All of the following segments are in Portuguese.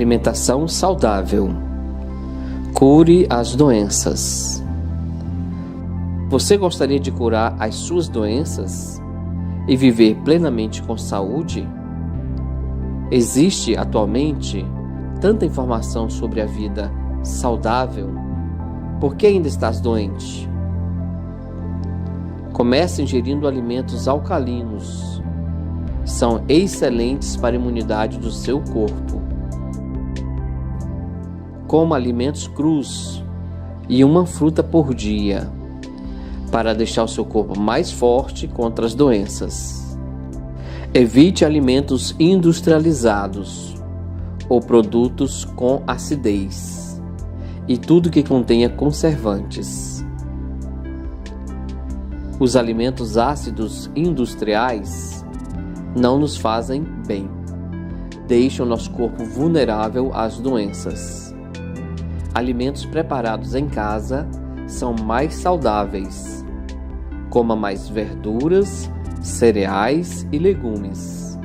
Alimentação saudável. Cure as doenças. Você gostaria de curar as suas doenças e viver plenamente com saúde? Existe atualmente tanta informação sobre a vida saudável. Por que ainda estás doente? Comece ingerindo alimentos alcalinos. São excelentes para a imunidade do seu corpo. Coma alimentos crus e uma fruta por dia, para deixar o seu corpo mais forte contra as doenças. Evite alimentos industrializados ou produtos com acidez e tudo que contenha conservantes. Os alimentos ácidos industriais não nos fazem bem, deixam nosso corpo vulnerável às doenças. Alimentos preparados em casa são mais saudáveis. Coma mais verduras, cereais e legumes.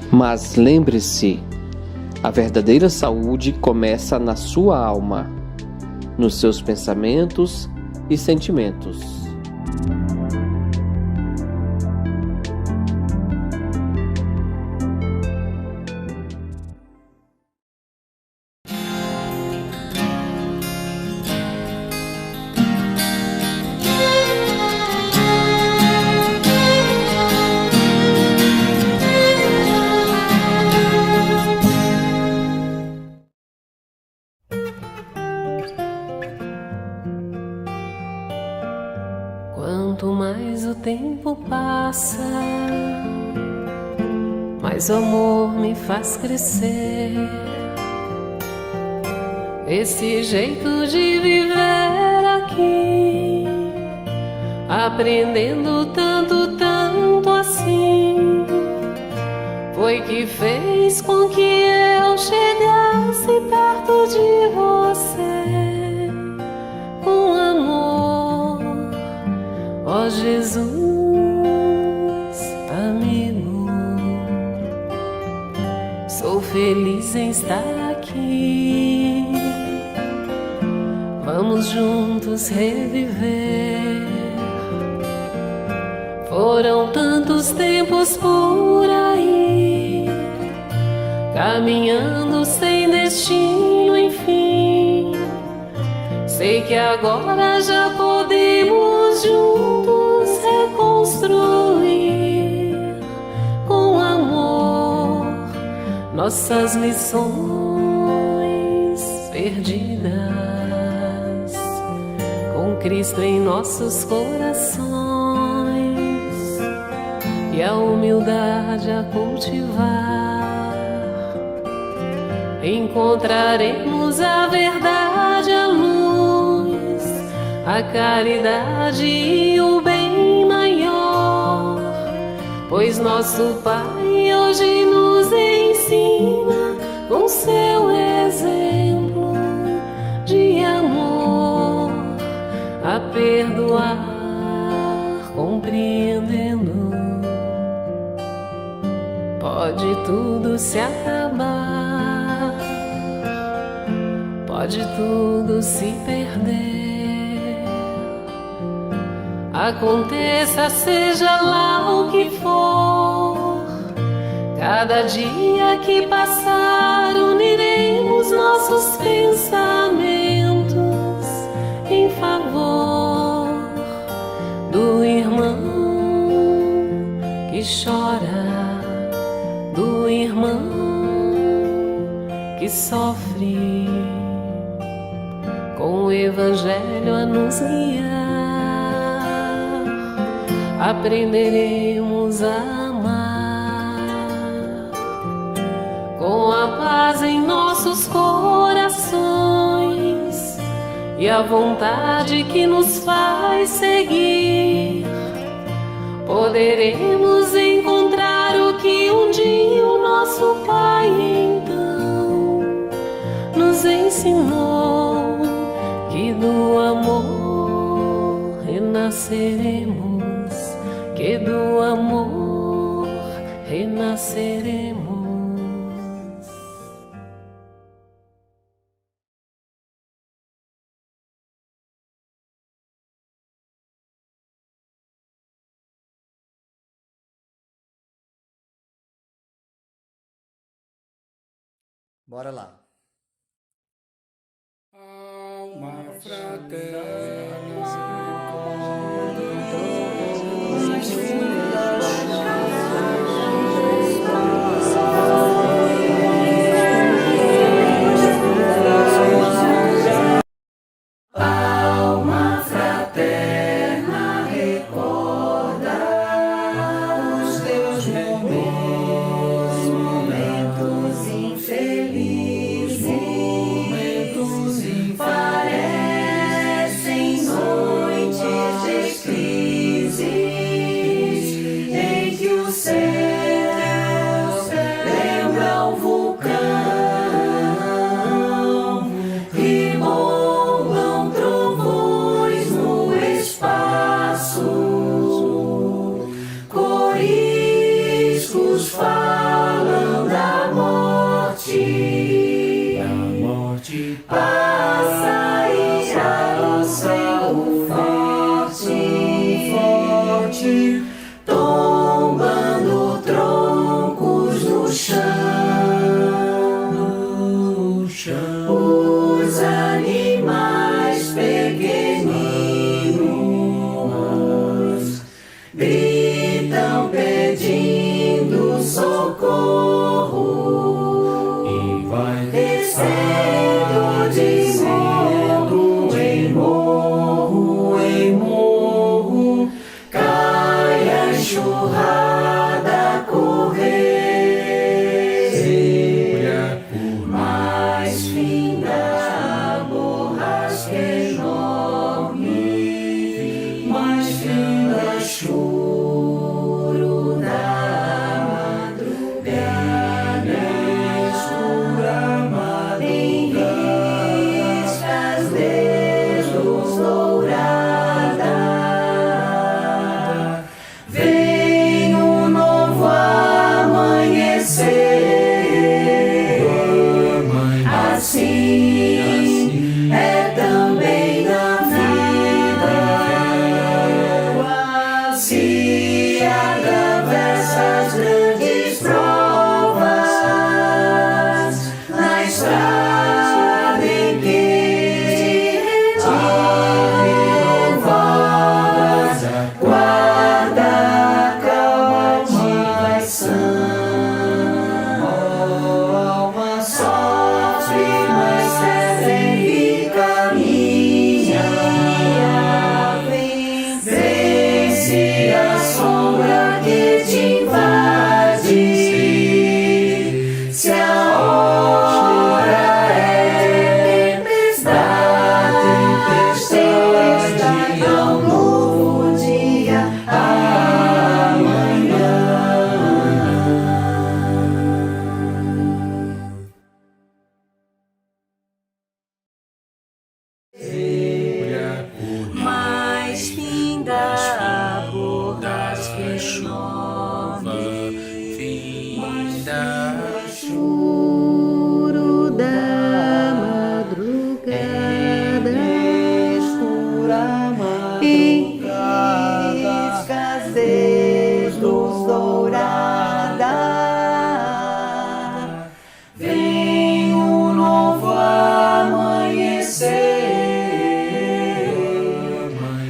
Mas lembre-se, a verdadeira saúde começa na sua alma, nos seus pensamentos e sentimentos. Quanto mais o tempo passa, mais o amor me faz crescer. Esse jeito de viver aqui, aprendendo tanto, tanto assim, foi que fez com que eu chegasse perto de você com amor. Ó Jesus, amigo, sou feliz em estar aqui. Vamos juntos reviver. Foram tantos tempos por aí, caminhando sem destino, enfim. Sei que agora já podemos juntos reconstruir com amor nossas lições perdidas, com Cristo em nossos corações e a humildade a cultivar. Encontraremos a verdade, a luz, a caridade e o bem maior, pois nosso Pai hoje nos ensina com seu exemplo de amor a perdoar, compreendendo. Pode tudo se acabar, pode tudo se perder, aconteça seja lá o que for. Cada dia que passar uniremos nossos pensamentos em favor do irmão que chora, do irmão que sofre, com o Evangelho a nos guiar. Aprenderemos a amar, com a paz em nossos corações e a vontade que nos faz seguir. Poderemos encontrar o que um dia o nosso Pai então nos ensinou, que do amor renasceremos, que do amor renasceremos. Bora lá. Alma fraterna, Alma fraterna, recorda os teus momentos infelizes, parecem noites de crises em que o céu lembra um vulcão e bombam trovões no espaço, coriscos falam da morte, passa e já o céu forte, tombando troncos no chão. Os animais pequeninos gritam pedindo socorro e vai descendo de morro em morro, cai a enxurrada correr, mas finda a borrasca enorme, mas finda choro da madrugada, em riscas dedos dourada, vem um novo amanhecer. Assim é também na vida, se atravessa as grandes provas na estrada em que te renovas, guarda a calma motivação. Sofre, mas segue e caminha, vence a sombra que te invade. Se a hora é tempestade, é um novo dia amanhã. Mas finda a borrasca enorme, finda choro da madrugada, em riscas dedos dourada, vem um novo amanhecer.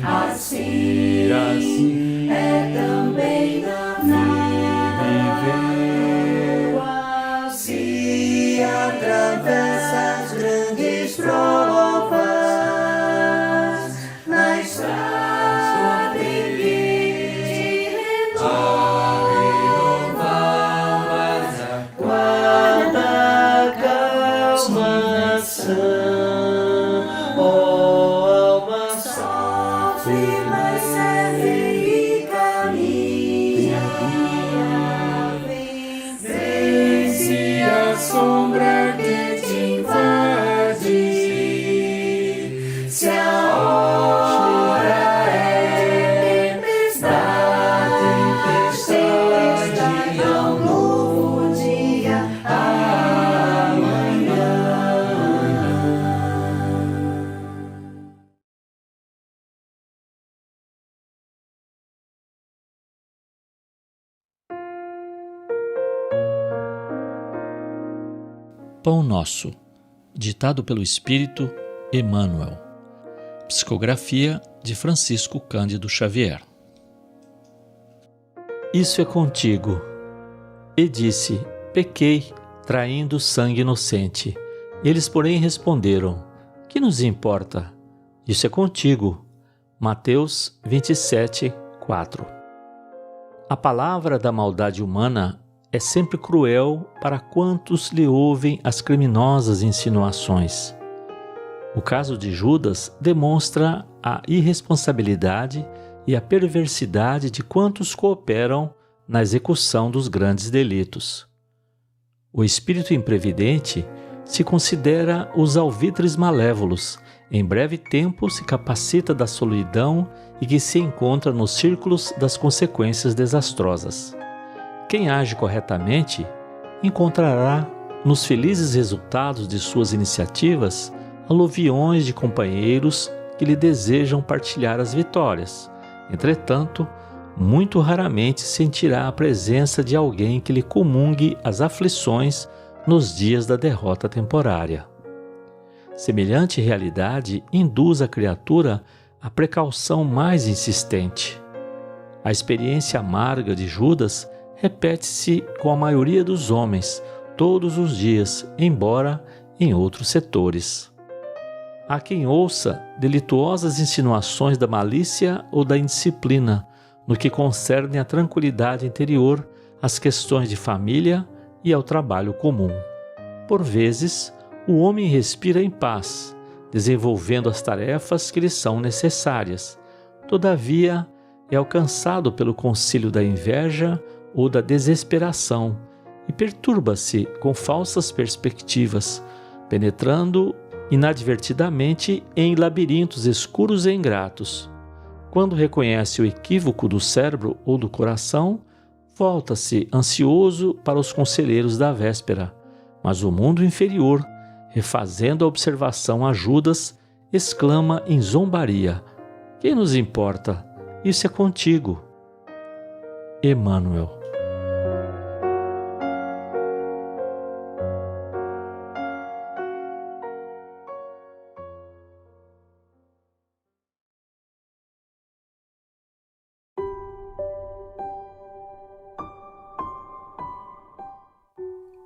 Assim é também na vida, se atravessa as grandes provas na estrada em que te renovas, guarda a calmação. Alma sofre, mas segue e caminha, vence a sombra que te invade. Se a hora é tempestade, é um novo dia amanhã. Pão Nosso, ditado pelo Espírito Emmanuel. Psicografia de Francisco Cândido Xavier. Isso é contigo. E disse: pequei, traindo sangue inocente. Eles, porém, responderam: que nos importa? Isso é contigo. Mateus 27, 4. A palavra da maldade humana é sempre cruel para quantos lhe ouvem as criminosas insinuações. O caso de Judas demonstra a irresponsabilidade e a perversidade de quantos cooperam na execução dos grandes delitos. O espírito imprevidente se considera os alvitres malévolos, em breve tempo se capacita da solidão e que se encontra nos círculos das consequências desastrosas. Quem age corretamente encontrará nos felizes resultados de suas iniciativas aluviões de companheiros que lhe desejam partilhar as vitórias. Entretanto, muito raramente sentirá a presença de alguém que lhe comungue as aflições nos dias da derrota temporária. Semelhante realidade induz a criatura à precaução mais insistente. A experiência amarga de Judas repete-se com a maioria dos homens todos os dias, embora em outros setores. Há quem ouça delituosas insinuações da malícia ou da indisciplina no que concerne à tranquilidade interior, às questões de família e ao trabalho comum. Por vezes, o homem respira em paz, desenvolvendo as tarefas que lhe são necessárias. Todavia, é alcançado pelo concílio da inveja ou da desesperação e perturba-se com falsas perspectivas, penetrando inadvertidamente em labirintos escuros e ingratos. Quando reconhece o equívoco do cérebro ou do coração, volta-se ansioso para os conselheiros da véspera, mas o mundo inferior, refazendo a observação a Judas, exclama em zombaria: quem nos importa? Isso é contigo. Emmanuel.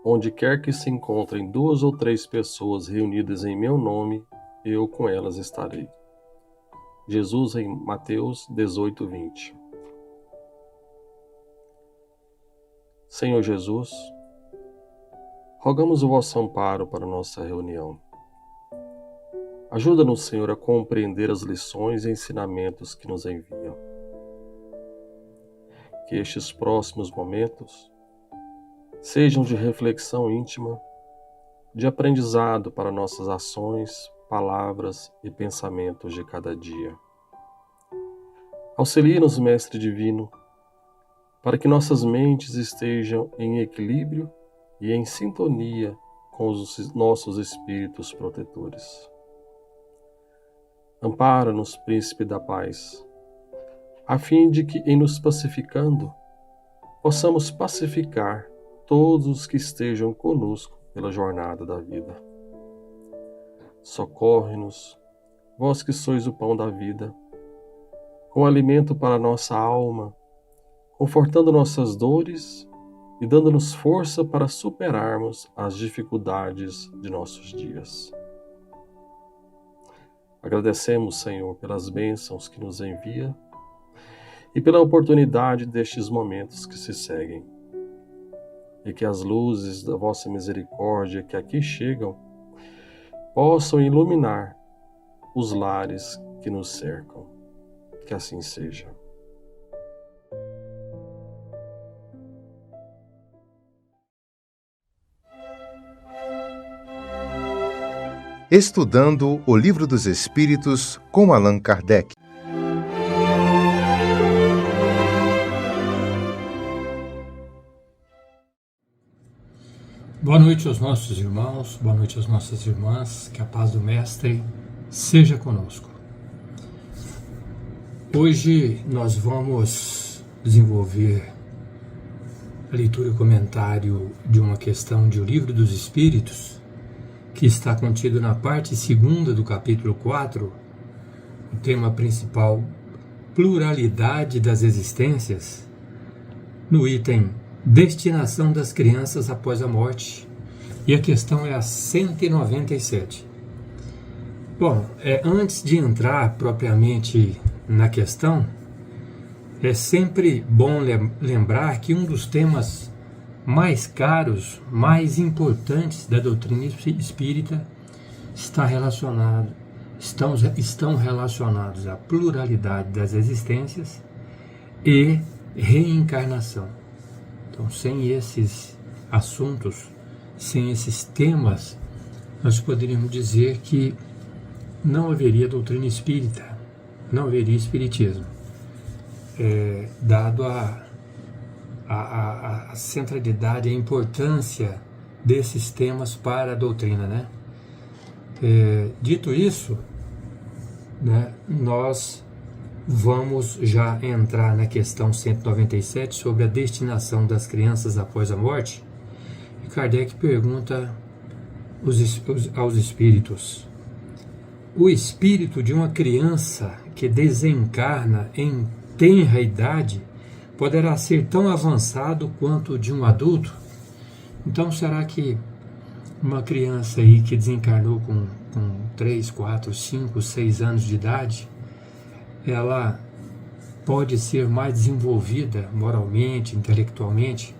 Onde quer que se encontrem 2 ou 3 pessoas reunidas em meu nome, eu com elas estarei. Jesus em Mateus 18, 20. Senhor Jesus, rogamos o vosso amparo para nossa reunião. Ajuda-nos, Senhor, a compreender as lições e ensinamentos que nos enviam. Que estes próximos momentos sejam de reflexão íntima, de aprendizado para nossas ações, palavras e pensamentos de cada dia. Auxilia-nos, Mestre Divino, para que nossas mentes estejam em equilíbrio e em sintonia com os nossos espíritos protetores. Ampara-nos, Príncipe da Paz, a fim de que, em nos pacificando, possamos pacificar todos os que estejam conosco pela jornada da vida. Socorre-nos, vós que sois o pão da vida, com alimento para nossa alma, confortando nossas dores e dando-nos força para superarmos as dificuldades de nossos dias. Agradecemos, Senhor, pelas bênçãos que nos envia e pela oportunidade destes momentos que se seguem. E que as luzes da vossa misericórdia que aqui chegam possam iluminar os lares que nos cercam. Que assim seja. Estudando o Livro dos Espíritos com Allan Kardec. Boa noite aos nossos irmãos, boa noite às nossas irmãs, que a paz do Mestre seja conosco. Hoje nós vamos desenvolver a leitura e comentário de uma questão de O Livro dos Espíritos, que está contido na parte 2ª do capítulo 4, o tema principal, pluralidade das existências, no item destinação das crianças após a morte, e a questão é a 197. Bom, antes de entrar propriamente na questão, é sempre bom lembrar que um dos temas mais caros, mais importantes da doutrina espírita estão relacionados à pluralidade das existências e reencarnação. Então, sem esses assuntos, sem esses temas, nós poderíamos dizer que não haveria doutrina espírita, não haveria espiritismo, dado a centralidade, a importância desses temas para a doutrina, né? Dito isso, né, nós vamos já entrar na questão 197 sobre a destinação das crianças após a morte. E Kardec pergunta aos espíritos: o espírito de uma criança que desencarna em tenra idade poderá ser tão avançado quanto o de um adulto? Então, será que uma criança aí que desencarnou com 3, 4, 5, 6 anos de idade, ela pode ser mais desenvolvida moralmente, intelectualmente,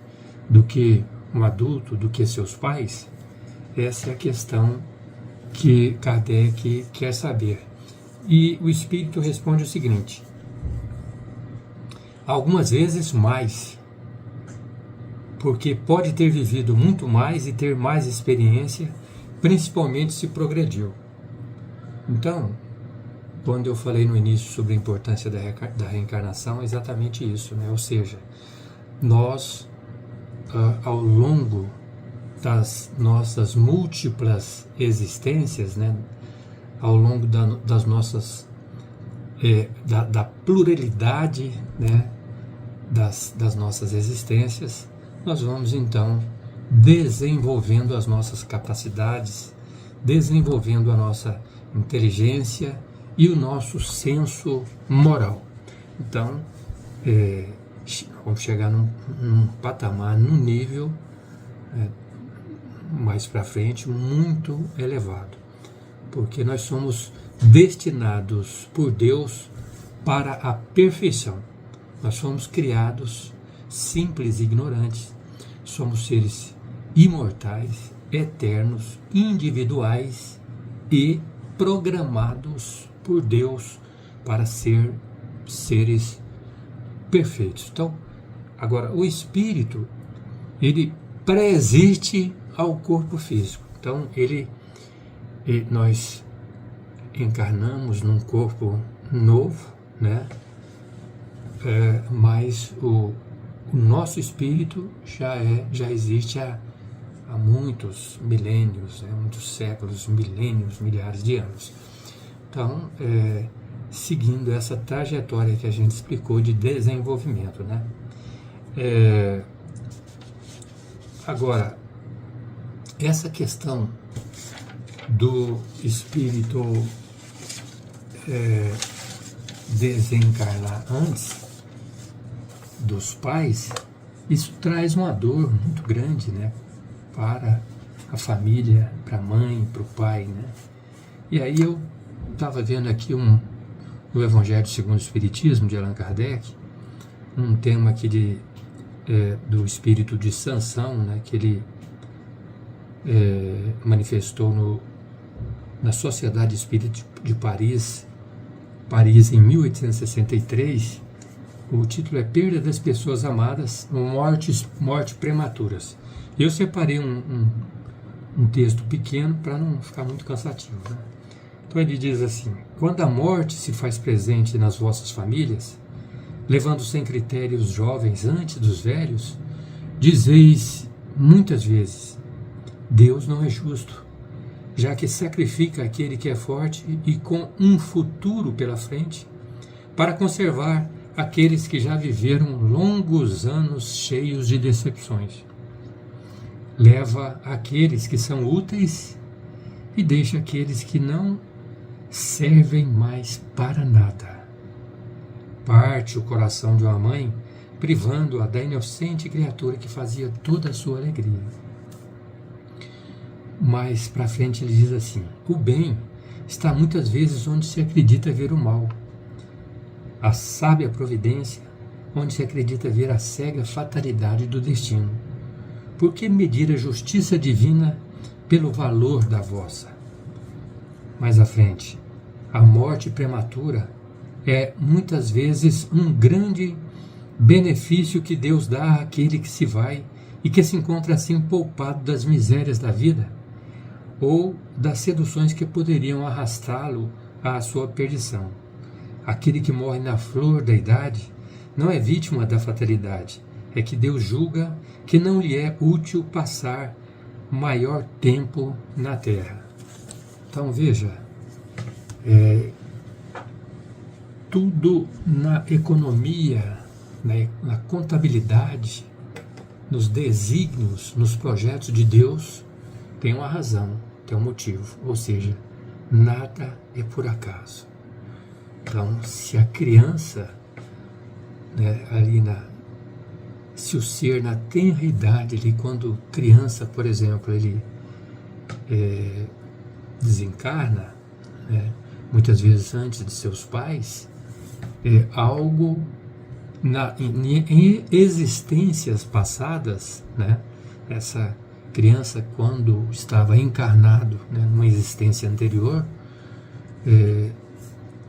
do que um adulto, do que seus pais? Essa é a questão que Kardec quer saber. E o Espírito responde o seguinte: algumas vezes mais, porque pode ter vivido muito mais e ter mais experiência, principalmente se progrediu. Então, quando eu falei no início sobre a importância da reencarnação, é exatamente isso, né? Ou seja, nós, ao longo das nossas múltiplas existências, né, ao longo das nossas da pluralidade, né, das nossas existências, nós vamos então desenvolvendo as nossas capacidades, desenvolvendo a nossa inteligência e o nosso senso moral. Então, vamos chegar num patamar, num nível mais para frente muito elevado, porque nós somos destinados por Deus para a perfeição. Nós somos criados simples e ignorantes, somos seres imortais, eternos, individuais e programados por Deus para ser seres perfeitos. Então, agora, o espírito, ele pré-existe ao corpo físico. Então, nós encarnamos num corpo novo, né? Mas o nosso espírito já existe há muitos milênios, né? Muitos séculos, milênios, milhares de anos. Então, seguindo essa trajetória que a gente explicou de desenvolvimento, né? Agora, essa questão do espírito desencarnar antes dos pais, isso traz uma dor muito grande, né, para a família, para a mãe, para o pai, né? E aí eu estava vendo aqui no Evangelho segundo o Espiritismo, de Allan Kardec, um tema aqui do espírito de Sansão, né, que ele manifestou na Sociedade Espírita de Paris em 1863. O título é Perda das Pessoas Amadas, Morte Prematuras. Eu separei um texto pequeno para não ficar muito cansativo, né? Então ele diz assim: quando a morte se faz presente nas vossas famílias, levando sem critério os jovens antes dos velhos, dizeis muitas vezes: Deus não é justo, já que sacrifica aquele que é forte e com um futuro pela frente, para conservar aqueles que já viveram longos anos cheios de decepções. Leva aqueles que são úteis e deixa aqueles que não servem mais para nada. Parte o coração de uma mãe, privando-a da inocente criatura que fazia toda a sua alegria. Mais para frente ele diz assim: o bem está muitas vezes onde se acredita ver o mal. A sábia providência, onde se acredita ver a cega fatalidade do destino. Por que medir a justiça divina pelo valor da vossa? Mais à frente, a morte prematura é muitas vezes um grande benefício que Deus dá àquele que se vai e que se encontra assim poupado das misérias da vida ou das seduções que poderiam arrastá-lo à sua perdição. Aquele que morre na flor da idade não é vítima da fatalidade, é que Deus julga que não lhe é útil passar maior tempo na terra. Então veja, tudo na economia, na contabilidade, nos desígnios, nos projetos de Deus, tem uma razão, tem um motivo, ou seja, nada é por acaso. Então, se a criança, se o ser na tenra idade, ali, quando criança, por exemplo, ele desencarna, muitas vezes antes de seus pais, algo em existências passadas, essa criança, quando estava encarnado, numa existência anterior,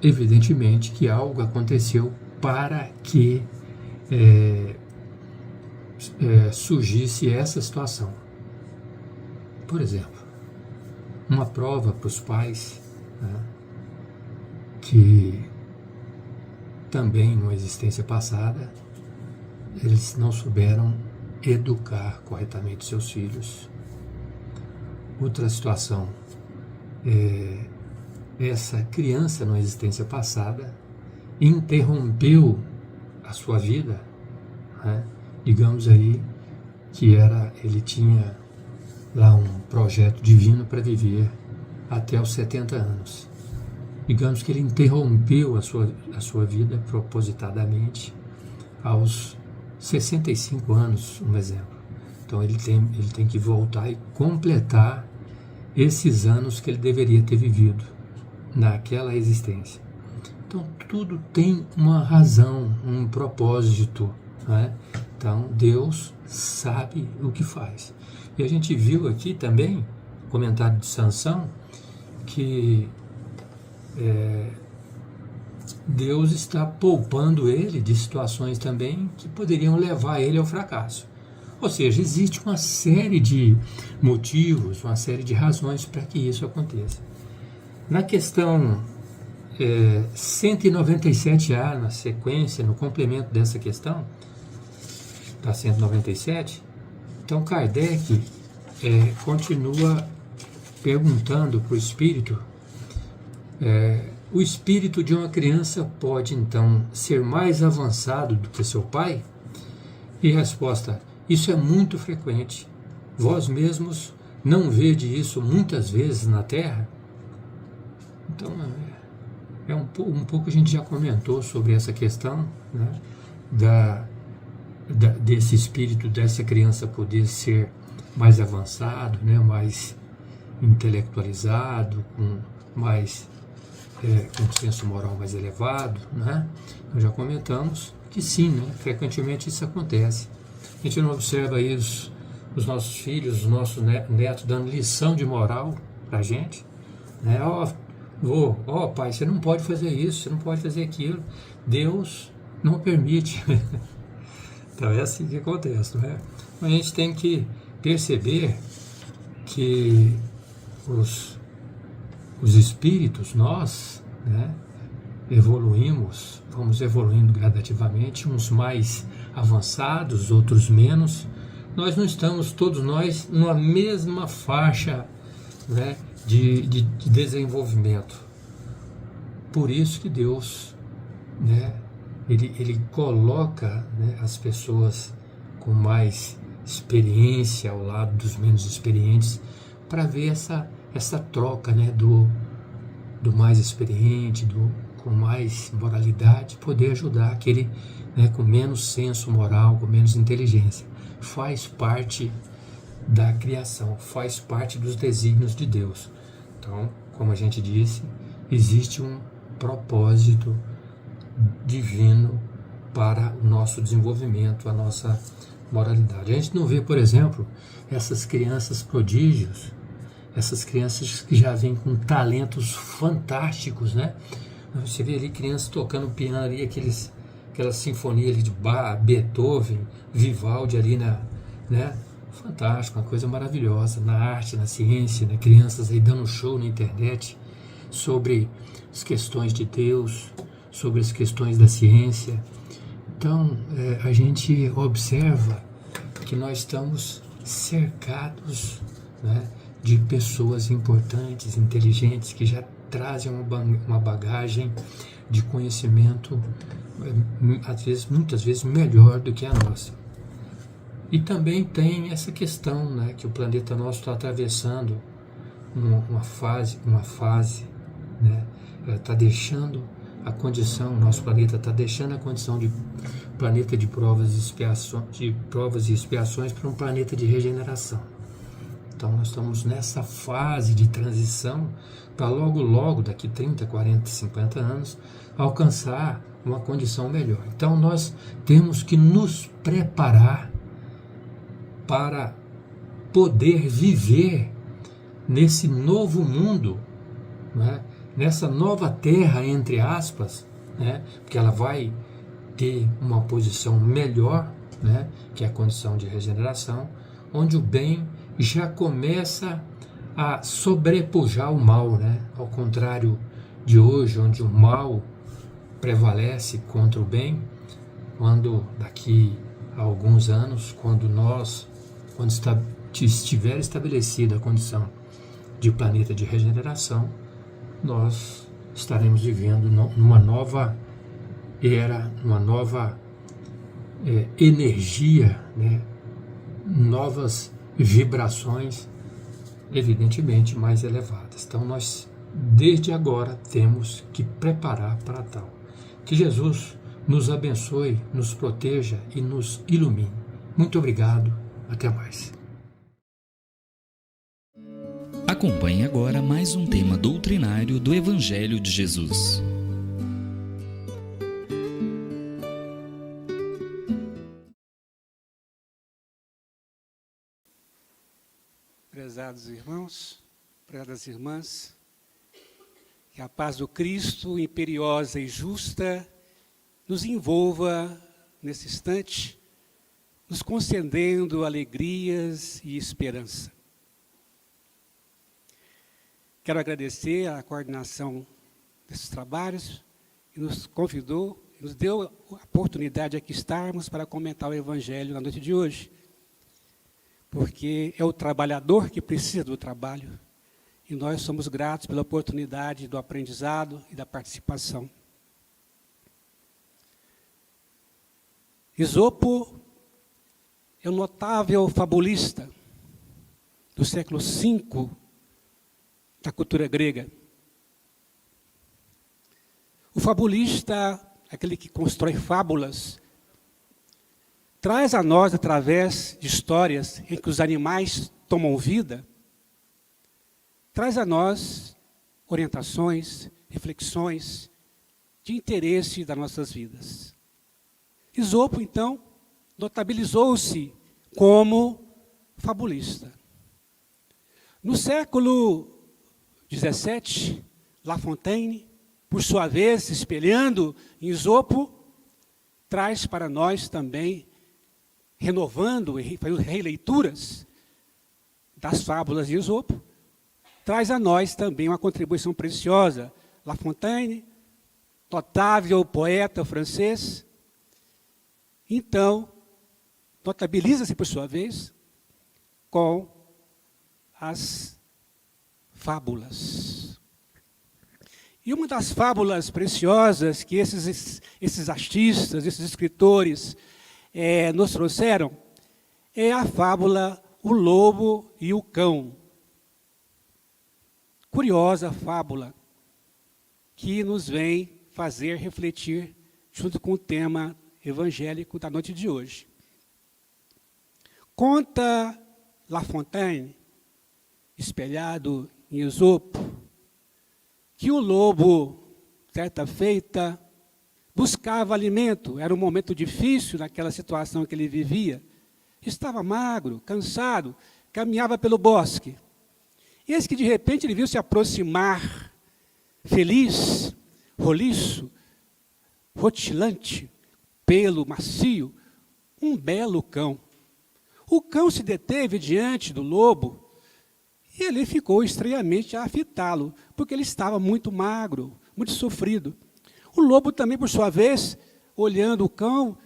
evidentemente que algo aconteceu para que surgisse essa situação. Por exemplo, uma prova para os pais, que também numa existência passada eles não souberam educar corretamente seus filhos. Outra situação é essa criança numa existência passada interrompeu a sua vida, digamos aí que ele tinha lá um projeto divino para viver até os 70 anos. Digamos que ele interrompeu a sua vida propositadamente aos 65 anos, um exemplo. Então ele tem que voltar e completar esses anos que ele deveria ter vivido naquela existência. Então tudo tem uma razão, um propósito, Então Deus sabe o que faz. E a gente viu aqui também, comentário de Sansão, que Deus está poupando ele de situações também que poderiam levar ele ao fracasso. Ou seja, existe uma série de motivos, uma série de razões para que isso aconteça. Na questão 197A, na sequência, no complemento dessa questão, da 197, então Kardec continua perguntando para o espírito: o espírito de uma criança pode então ser mais avançado do que seu pai? E resposta: isso é muito frequente. Vós mesmos não vede isso muitas vezes na Terra? Então, um pouco a gente já comentou sobre essa questão, desse espírito, dessa criança poder ser mais avançado, mais intelectualizado, com um senso moral mais elevado, Nós já comentamos que sim, frequentemente isso acontece. A gente não observa aí os nossos filhos, os nossos netos dando lição de moral para a gente, pai, você não pode fazer isso, você não pode fazer aquilo, Deus não permite. Então é assim que acontece, A gente tem que perceber que os espíritos, nós, vamos evoluindo gradativamente, uns mais avançados, outros menos. Nós não estamos, todos nós, numa mesma faixa, de desenvolvimento. Por isso que Deus, ele coloca as pessoas com mais experiência ao lado dos menos experientes, para ver essa troca, né, do mais experiente, com mais moralidade, poder ajudar aquele, né, com menos senso moral, com menos inteligência. Faz parte da criação, faz parte dos desígnios de Deus. Então, como a gente disse, existe um propósito divino para o nosso desenvolvimento, a nossa moralidade. A gente não vê, por exemplo, essas crianças prodígios, essas crianças que já vêm com talentos fantásticos, né? Você vê ali crianças tocando piano ali, aquela sinfonia ali de Bach, Beethoven, Vivaldi ali né? Fantástico, uma coisa maravilhosa, na arte, na ciência, né? Crianças aí dando show na internet sobre as questões de Deus, sobre as questões da ciência. Então, a gente observa que nós estamos cercados, né, de pessoas importantes, inteligentes, que já trazem uma bagagem de conhecimento, muitas vezes melhor do que a nossa. E também tem essa questão, né, que o planeta nosso está atravessando uma fase, né, está deixando a condição, o nosso planeta está deixando a condição de planeta de provas e expiações para um planeta de regeneração. Então nós estamos nessa fase de transição para logo, daqui 30, 40, 50 anos, alcançar uma condição melhor. Então nós temos que nos preparar para poder viver nesse novo mundo, né? Nessa nova terra, entre aspas, né? Porque ela vai ter uma posição melhor, né? Que é a condição de regeneração, onde o bem já começa a sobrepujar o mal, né? Ao contrário de hoje, onde o mal prevalece contra o bem, quando daqui a alguns anos, quando estiver estabelecida a condição de planeta de regeneração, nós estaremos vivendo numa nova era, numa nova energia, né? Novas vibrações, evidentemente mais elevadas. Então nós, desde agora, temos que preparar para tal. Que Jesus nos abençoe, nos proteja e nos ilumine. Muito obrigado, até mais. Acompanhe agora mais um tema doutrinário do Evangelho de Jesus. Prezados irmãos, prezadas irmãs, que a paz do Cristo, imperiosa e justa, nos envolva nesse instante, nos concedendo alegrias e esperança. Quero agradecer a coordenação desses trabalhos, que nos convidou, nos deu a oportunidade de aqui estarmos para comentar o Evangelho na noite de hoje. Porque é o trabalhador que precisa do trabalho, e nós somos gratos pela oportunidade do aprendizado e da participação. Esopo é um notável fabulista do século V da cultura grega. O fabulista, aquele que constrói fábulas, traz a nós, através de histórias em que os animais tomam vida, traz a nós orientações, reflexões de interesse das nossas vidas. Esopo, então, notabilizou-se como fabulista. No século XVII, La Fontaine, por sua vez, se espelhando em Esopo, traz para nós também, renovando e fazendo releituras das fábulas de Esopo, traz a nós também uma contribuição preciosa. La Fontaine, notável poeta francês, então, notabiliza-se, por sua vez, com as fábulas. E uma das fábulas preciosas que esses artistas, esses escritores nos trouxeram, é a fábula O Lobo e o Cão. curiosa fábula que nos vem fazer refletir junto com o tema evangélico da noite de hoje. Conta La Fontaine, espelhado em Esopo, que o lobo, certa feita, buscava alimento. Era um momento difícil naquela situação que ele vivia. Estava magro, cansado, caminhava pelo bosque. E eis que, de repente, ele viu se aproximar, feliz, roliço, rotilante, pelo macio, um belo cão. O cão se deteve diante do lobo e ele ficou estranhamente a fitá-lo, porque ele estava muito magro, muito sofrido. O lobo também, por sua vez, olhando o cão,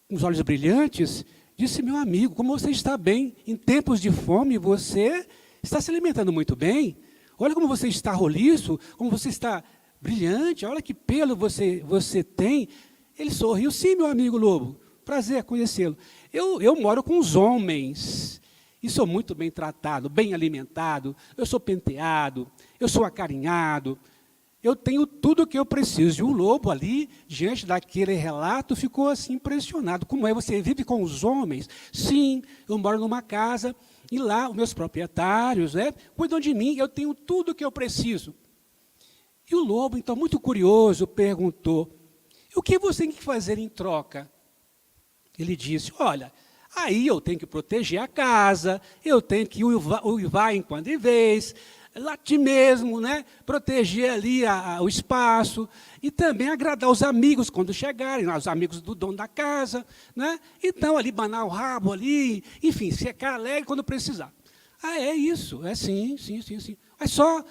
com os olhos brilhantes, disse: meu amigo, como você está bem, em tempos de fome você está se alimentando muito bem, olha como você está roliço, como você está brilhante, olha que pelo você tem. Ele sorriu: sim, meu amigo lobo, prazer conhecê-lo. Eu moro com os homens e sou muito bem tratado, bem alimentado, eu sou penteado, eu sou acarinhado, eu tenho tudo o que eu preciso. E o lobo ali, diante daquele relato, ficou assim impressionado. Como é, você vive com os homens? Sim, eu moro numa casa e lá os meus proprietários cuidam de mim, eu tenho tudo o que eu preciso. E o lobo, então, muito curioso, perguntou: o que você tem que fazer em troca? Ele disse: olha, aí eu tenho que proteger a casa, eu tenho que uivar em quando em vez, latir mesmo, proteger ali o espaço, e também agradar os amigos quando chegarem, os amigos do dono da casa, então ali banar o rabo ali, enfim, ficar alegre quando precisar. Ah, é isso, é sim. É só,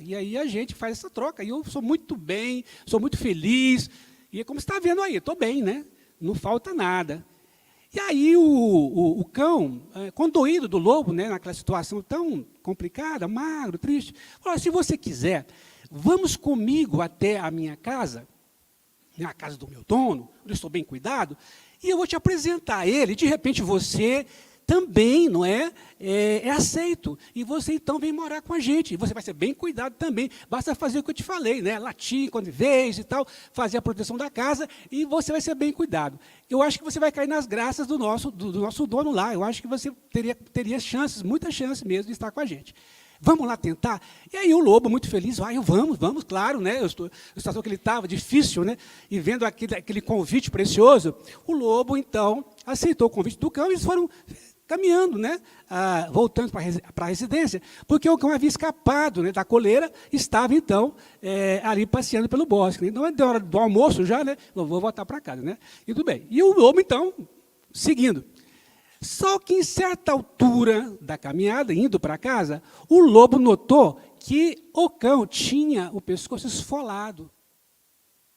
E aí a gente faz essa troca, e eu sou muito bem, sou muito feliz, e como você está vendo aí, estou bem, não falta nada. E aí o cão, condoído do lobo, naquela situação tão complicada, magro, triste, falou: se você quiser, vamos comigo até a minha casa, a casa do meu dono, onde eu estou bem cuidado, e eu vou te apresentar a ele. De repente você também, é aceito. E você, então, vem morar com a gente. E você vai ser bem cuidado também. Basta fazer o que eu te falei, latir quando vez e tal, fazer a proteção da casa, e você vai ser bem cuidado. Eu acho que você vai cair nas graças do nosso dono lá. Eu acho que você teria chances, muitas chances mesmo, de estar com a gente. Vamos lá tentar? E aí o lobo, muito feliz: vamos, claro, a situação que ele estava, difícil, e vendo aquele convite precioso, o lobo, então, aceitou o convite do cão, e eles foram caminhando, voltando para a residência, porque o cão havia escapado da coleira, estava, então, ali passeando pelo bosque. Então, é hora do almoço já, vou voltar para casa. E tudo bem. E o lobo, então, seguindo. Só que, em certa altura da caminhada, indo para casa, o lobo notou que o cão tinha o pescoço esfolado.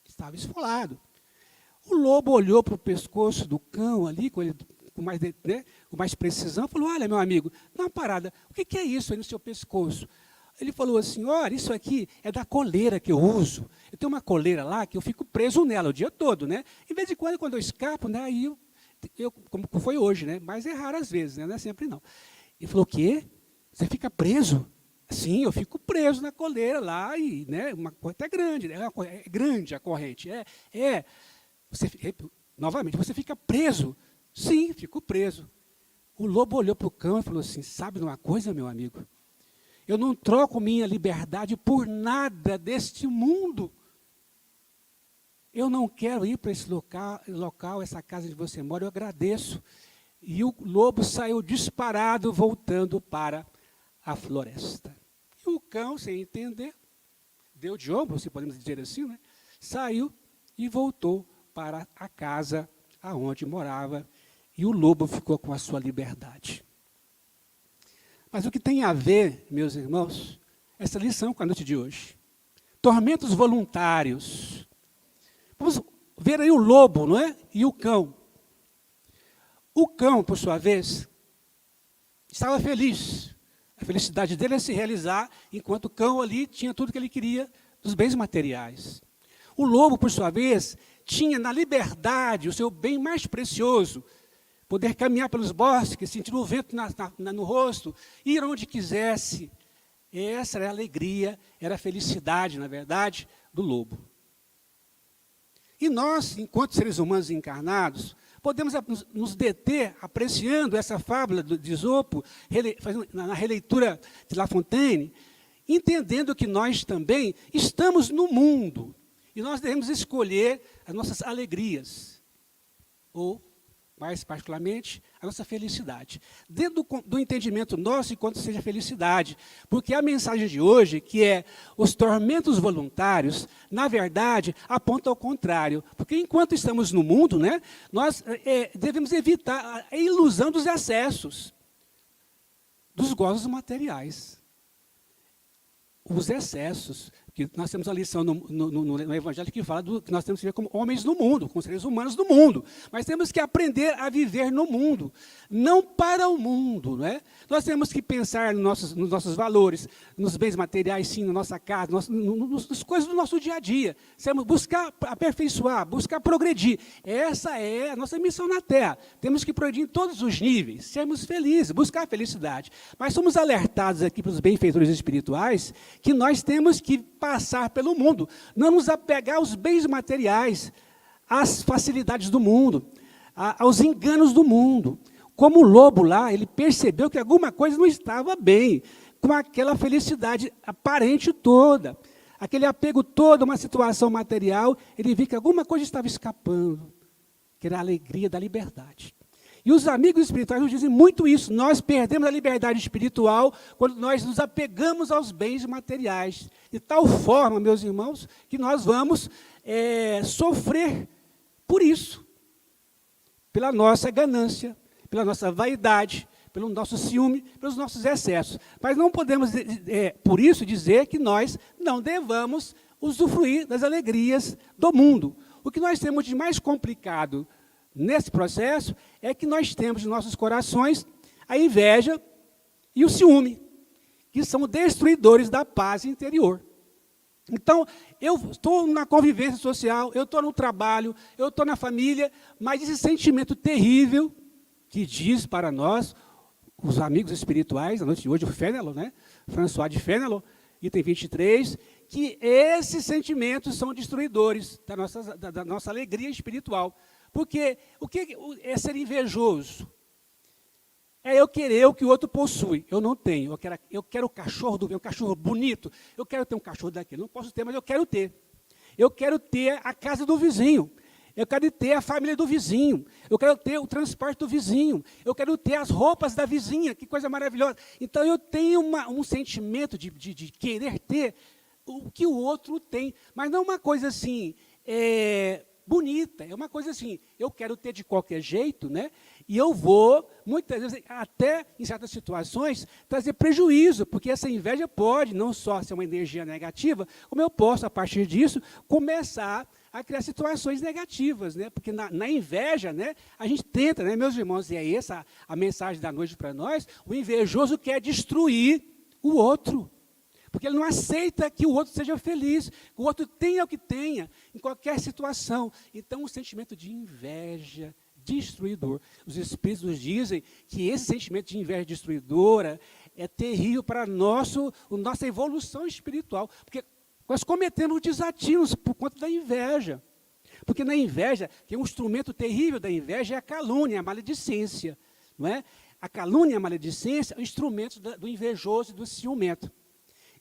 Estava esfolado. O lobo olhou para o pescoço do cão ali, com mais precisão, falou: olha, meu amigo, dá uma parada, o que é isso aí no seu pescoço? Ele falou assim: olha, isso aqui é da coleira que eu uso. Eu tenho uma coleira lá que eu fico preso nela o dia todo. Em vez de quando eu escapo, aí eu, como foi hoje, mas é raro às vezes, não é sempre não. Ele falou: o quê? Você fica preso? Sim, eu fico preso na coleira lá, e uma coisa até grande, é grande a corrente. Novamente, você fica preso? Sim, fico preso. O lobo olhou para o cão e falou assim: sabe de uma coisa, meu amigo? Eu não troco minha liberdade por nada deste mundo. Eu não quero ir para esse local, essa casa onde você mora, eu agradeço. E o lobo saiu disparado, voltando para a floresta. E o cão, sem entender, deu de ombro, se podemos dizer assim, saiu e voltou para a casa aonde morava, e o lobo ficou com a sua liberdade. Mas o que tem a ver, meus irmãos, essa lição com a noite de hoje? Tormentos voluntários. Vamos ver aí o lobo, e o cão. O cão, por sua vez, estava feliz. A felicidade dele é se realizar, enquanto o cão ali tinha tudo que ele queria dos bens materiais. O lobo, por sua vez, tinha na liberdade o seu bem mais precioso, poder caminhar pelos bosques, sentir o vento no rosto, ir onde quisesse, Essa era a alegria, era a felicidade, na verdade, do lobo. E nós, enquanto seres humanos encarnados, podemos nos deter apreciando essa fábula de Esopo, na releitura de La Fontaine, entendendo que nós também estamos no mundo e nós devemos escolher as nossas alegrias, ou, mais particularmente, a nossa felicidade. Dentro do entendimento nosso, enquanto seja felicidade. Porque a mensagem de hoje, que é os tormentos voluntários, na verdade, aponta ao contrário. Porque enquanto estamos no mundo, né, nós devemos evitar a ilusão dos excessos, dos gozos materiais. Os excessos, que nós temos a lição no Evangelho que fala que nós temos que ver como homens no mundo, como seres humanos do mundo. Mas temos que aprender a viver no mundo, não para o mundo. Né? Nós temos que pensar nos nossos valores, nos bens materiais, sim, na nossa casa, nas coisas do nosso dia a dia. Buscar aperfeiçoar, buscar progredir. Essa é a nossa missão na Terra. Temos que progredir em todos os níveis, sermos felizes, buscar a felicidade. Mas somos alertados aqui pelos benfeitores espirituais que nós temos que passar pelo mundo, não nos apegar aos bens materiais, às facilidades do mundo, aos enganos do mundo. Como o lobo lá, ele percebeu que alguma coisa não estava bem, com aquela felicidade aparente toda, aquele apego todo a uma situação material, ele viu que alguma coisa estava escapando, que era a alegria da liberdade. E os amigos espirituais nos dizem muito isso. Nós perdemos a liberdade espiritual quando nós nos apegamos aos bens materiais. De tal forma, meus irmãos, que nós vamos sofrer por isso. Pela nossa ganância, pela nossa vaidade, pelo nosso ciúme, pelos nossos excessos. Mas não podemos, por isso, dizer que nós não devamos usufruir das alegrias do mundo. O que nós temos de mais complicado nesse processo é que nós temos em nossos corações a inveja e o ciúme, que são destruidores da paz interior. Então, eu estou na convivência social, eu estou no trabalho, eu estou na família, mas esse sentimento terrível que diz para nós, os amigos espirituais, na noite de hoje, o Fénelon, né? François de Fénelon, item 23, que esses sentimentos são destruidores da nossa alegria espiritual. Porque o que é ser invejoso? É eu querer o que o outro possui. Eu não tenho. Eu quero o cachorro um cachorro bonito. Eu quero ter um cachorro daquele. Não posso ter, mas eu quero ter. Eu quero ter a casa do vizinho. Eu quero ter a família do vizinho. Eu quero ter o transporte do vizinho. Eu quero ter as roupas da vizinha. Que coisa maravilhosa. Então, eu tenho um sentimento de querer ter o que o outro tem. Mas não uma coisa assim... bonita, é uma coisa assim, eu quero ter de qualquer jeito, né? E eu vou, muitas vezes, até em certas situações, trazer prejuízo, porque essa inveja pode não só ser uma energia negativa, como eu posso, a partir disso, começar a criar situações negativas, né? Porque na inveja, né, a gente tenta, né, meus irmãos, e é essa a mensagem da noite para nós, o invejoso quer destruir o outro. Porque ele não aceita que o outro seja feliz, que o outro tenha o que tenha, em qualquer situação. Então, o sentimento de inveja destruidor. Os Espíritos nos dizem que esse sentimento de inveja destruidora é terrível para a nossa evolução espiritual. Porque nós cometemos desatinos por conta da inveja. Porque na inveja, que é um instrumento terrível da inveja, é a calúnia, a maledicência. Não é? A calúnia e a maledicência são instrumentos do invejoso e do ciumento.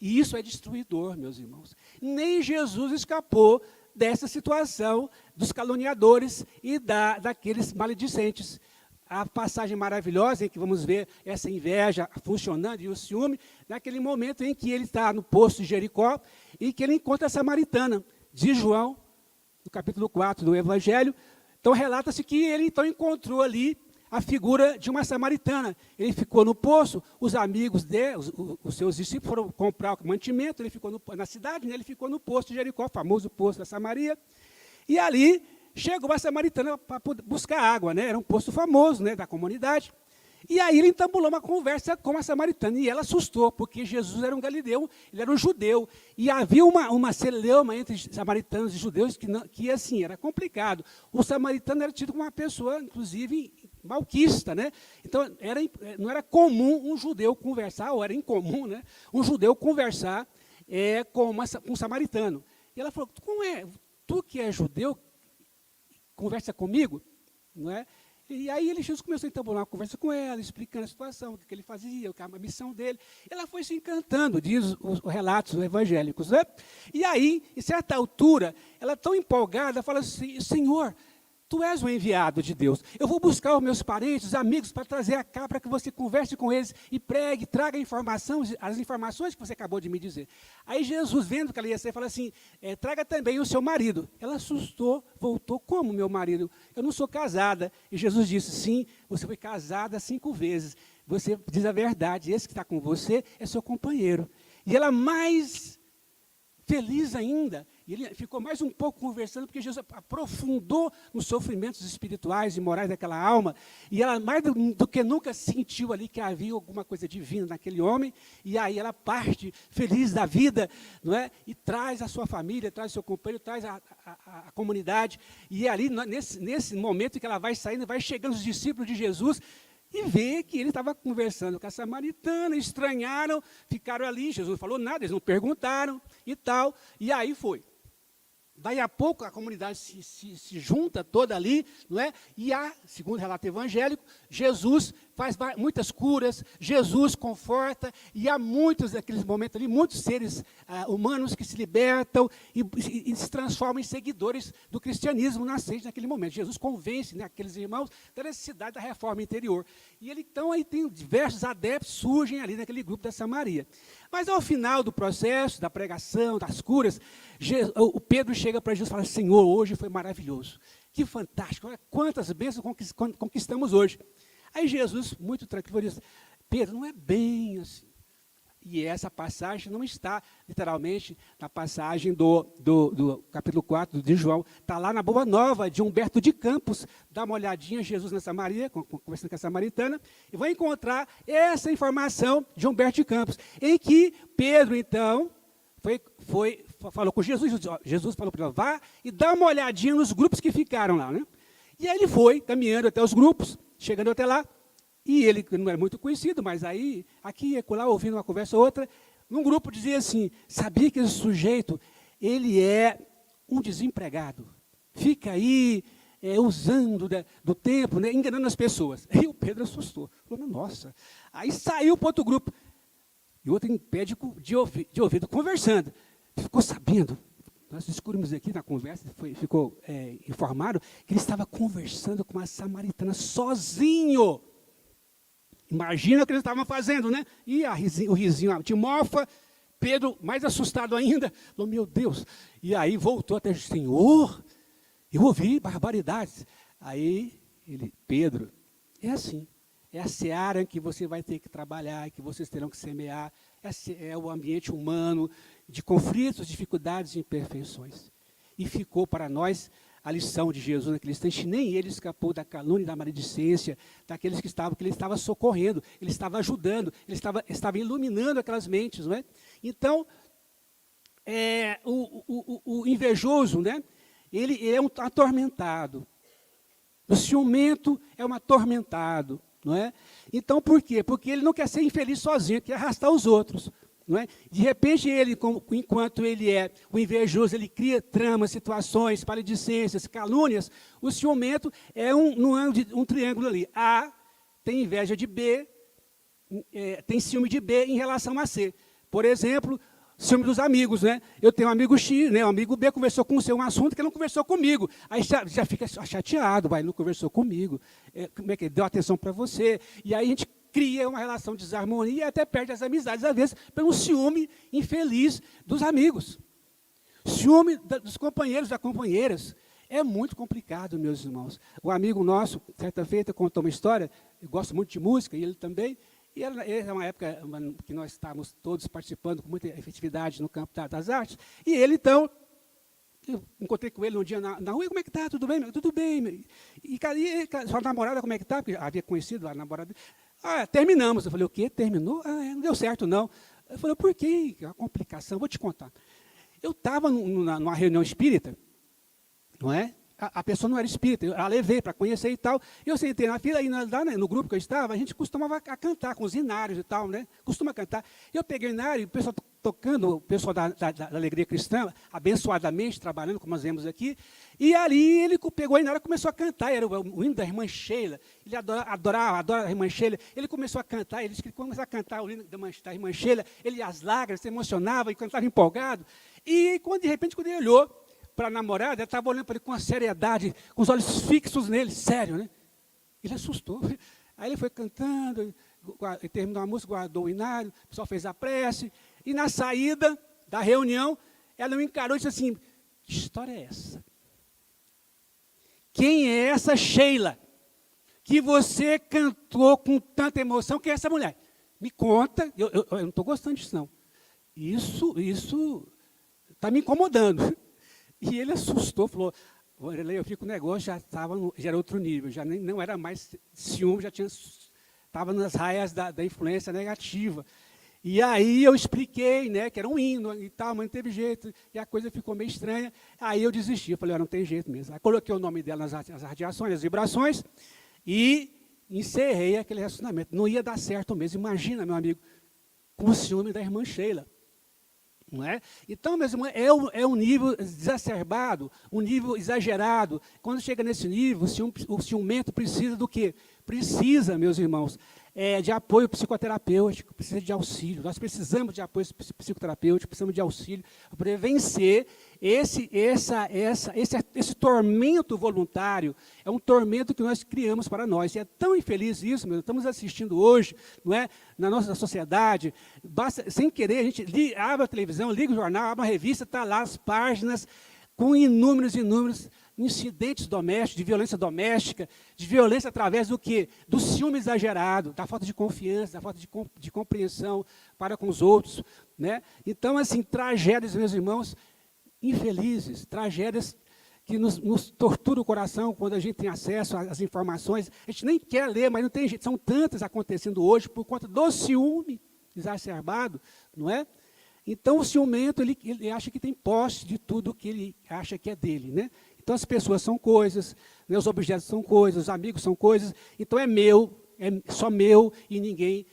E isso é destruidor, meus irmãos. Nem Jesus escapou dessa situação dos caluniadores e daqueles maledicentes. A passagem maravilhosa em que vamos ver essa inveja funcionando e o ciúme, naquele momento em que ele está no poço de Jericó e que ele encontra a samaritana, de João, no capítulo 4 do Evangelho. Então, relata-se que ele então encontrou ali a figura de uma samaritana. Ele ficou no poço, os amigos dele, os seus discípulos foram comprar o mantimento, ele ficou na cidade, né, ele ficou no poço de Jericó, famoso poço da Samaria, e ali chegou a samaritana para buscar água, né, era um poço famoso, né, da comunidade, e aí ele entambulou uma conversa com a samaritana, e ela assustou, porque Jesus era um galileu, ele era um judeu, e havia uma celeuma entre samaritanos e judeus que assim, era complicado. O samaritano era tido como uma pessoa, inclusive, malquista, né? Então, não era comum um judeu conversar, ou era incomum, né? Um judeu conversar com um samaritano. E ela falou, como é? Tu que é judeu, conversa comigo? Não é? E aí Jesus começou a entabular uma conversa com ela, explicando a situação, o que ele fazia, a missão dele. Ela foi se encantando, diz os relatos evangélicos. Né? E aí, em certa altura, ela tão empolgada, fala assim, Senhor, tu és o enviado de Deus. Eu vou buscar os meus parentes, os amigos, para trazer cá, para que você converse com eles e pregue, traga as informações que você acabou de me dizer. Aí Jesus, vendo que ela ia ser, fala assim, traga também o seu marido. Ela assustou, voltou, como meu marido? Eu não sou casada. E Jesus disse, sim, você foi casada 5 vezes. Você diz a verdade, esse que está com você é seu companheiro. E ela mais feliz ainda, e ele ficou mais um pouco conversando, porque Jesus aprofundou nos sofrimentos espirituais e morais daquela alma, e ela mais do que nunca sentiu ali que havia alguma coisa divina naquele homem, e aí ela parte feliz da vida, não é? E traz a sua família, traz o seu companheiro, traz a comunidade, e ali, nesse momento que ela vai saindo, vai chegando os discípulos de Jesus, e vê que ele estava conversando com a samaritana, estranharam, ficaram ali, Jesus não falou nada, eles não perguntaram e tal, e aí foi. Daí a pouco a comunidade se junta toda ali, não é? E segundo o relato evangélico, Jesus faz muitas curas, Jesus conforta, e há muitos, naqueles momentos ali, muitos seres humanos que se libertam e se transformam em seguidores do cristianismo nascente naquele momento. Jesus convence, né, aqueles irmãos da necessidade da reforma interior. E ele, então, aí tem diversos adeptos surgem ali naquele grupo da Samaria. Mas ao final do processo, da pregação, das curas, o Pedro chega para Jesus e fala, Senhor, hoje foi maravilhoso. Que fantástico, olha quantas bênçãos conquistamos hoje. Aí Jesus, muito tranquilo, diz, Pedro, não é bem assim. E essa passagem não está, literalmente, na passagem do capítulo 4 de João. Está lá na Boa Nova, de Humberto de Campos. Dá uma olhadinha, Jesus na Samaria, conversando com a samaritana, e vai encontrar essa informação de Humberto de Campos, em que Pedro, então, falou com Jesus. Jesus falou para ele, vá e dá uma olhadinha nos grupos que ficaram lá. Né? E aí ele foi, caminhando até os grupos, chegando até lá, e ele não era muito conhecido, mas aí, aqui e acolá, ouvindo uma conversa ou outra, num grupo dizia assim, sabia que esse sujeito, ele é um desempregado, fica aí usando do tempo, né, enganando as pessoas. Aí o Pedro assustou, falou, nossa. Aí saiu para outro grupo, e outro em pé de ouvido, conversando. Ficou sabendo, nós descobrimos aqui na conversa, ficou informado, que ele estava conversando com uma samaritana sozinho. Imagina o que eles estavam fazendo, né? E o risinho te mofa, Pedro, mais assustado ainda, falou, meu Deus. E aí voltou até o Senhor, eu ouvi barbaridades. Aí, Pedro, é assim, é a seara em que você vai ter que trabalhar, que vocês terão que semear, é o ambiente humano, de conflitos, dificuldades e imperfeições. E ficou para nós a lição de Jesus naquele instante, nem ele escapou da calúnia e da maledicência, daqueles que ele estava socorrendo, ele estava ajudando, ele estava iluminando aquelas mentes. Não é? Então, o invejoso, né? Ele é um atormentado. O ciumento é um atormentado. Não é? Então, por quê? Porque ele não quer ser infeliz sozinho, quer arrastar os outros. Não é? De repente, ele, enquanto ele é o invejoso, ele cria tramas, situações, maledicências, calúnias. O ciumento é um triângulo ali. A tem inveja de B, tem ciúme de B em relação a C. Por exemplo, ciúme dos amigos. Né? Eu tenho um amigo X, né? Um amigo B conversou com você um assunto que ele não conversou comigo. Aí já fica chateado, vai, não conversou comigo. Como é que ele deu atenção para você? E aí a gente cria uma relação de desarmonia e até perde as amizades, às vezes, pelo ciúme infeliz dos amigos. Ciúme dos companheiros, das companheiras. É muito complicado, meus irmãos. Um amigo nosso, certa feita, contou uma história, eu gosto muito de música, e ele também, e era uma época que nós estávamos todos participando com muita efetividade no campo das artes, e ele, então, eu encontrei com ele um dia na rua, como é que está? Tudo bem? Tudo bem. E sua namorada, como é que está? Porque havia conhecido a namorada. Terminamos. Eu falei, o quê? Terminou? Não deu certo, não. Eu falei, por quê? É uma complicação, vou te contar. Eu estava numa reunião espírita, não é? a pessoa não era espírita, eu a levei para conhecer e tal. Eu sentei na fila, e lá no grupo que eu estava, a gente costumava a cantar com os inários e tal, né? Costuma cantar. Eu peguei o inário, o pessoal tocando, o pessoal da Alegria Cristã, abençoadamente, trabalhando, como nós vemos aqui, e ali ele pegou o inário e começou a cantar, era o hino da irmã Sheila, ele adora a irmã Sheila, ele começou a cantar, ele disse que ele começou a cantar o hino da irmã Sheila, ele as lágrimas, se emocionava e cantava empolgado, e de repente, quando ele olhou para a namorada, ela estava olhando para ele com uma seriedade, com os olhos fixos nele, sério, né? Ele assustou. Aí ele foi cantando, terminou a música, guardou o inário, o pessoal fez a prece, e na saída da reunião, ela me encarou e disse assim, que história é essa? Quem é essa Sheila? Que você cantou com tanta emoção, quem é essa mulher? Me conta, eu não estou gostando disso não. Isso está me incomodando. E ele assustou, falou, eu vi que o negócio já era outro nível, já não era mais ciúme, estava nas raias da influência negativa. E aí eu expliquei, né, que era um hino e tal, mas não teve jeito, e a coisa ficou meio estranha. Aí eu desisti, eu falei, não tem jeito mesmo. Aí coloquei o nome dela nas radiações, nas vibrações, e encerrei aquele relacionamento. Não ia dar certo mesmo, imagina, meu amigo, com o ciúme da irmã Sheila. Não é? Então, meus irmãos, é um nível exacerbado, um nível exagerado. Quando chega nesse nível, o ciumento precisa do quê? Precisa, meus irmãos, de apoio psicoterapêutico, precisa de auxílio. Nós precisamos de apoio psicoterapêutico, precisamos de auxílio para poder vencer esse tormento voluntário. É um tormento que nós criamos para nós. E é tão infeliz isso, meu, estamos assistindo hoje, não é? Na nossa sociedade, sem querer, a gente abre a televisão, liga o jornal, abre uma revista, está lá as páginas com inúmeros incidentes domésticos, de violência doméstica, de violência através do quê? Do ciúme exagerado, da falta de confiança, da falta de compreensão para com os outros. Né? Então, assim, tragédias, meus irmãos, infelizes, tragédias que nos torturam o coração quando a gente tem acesso às informações. A gente nem quer ler, mas não tem jeito. São tantas acontecendo hoje por conta do ciúme exacerbado, não é? Então, o ciumento, ele acha que tem posse de tudo que ele acha que é dele, né? Então, as pessoas são coisas, né, os objetos são coisas, os amigos são coisas, então é meu, é só meu e ninguém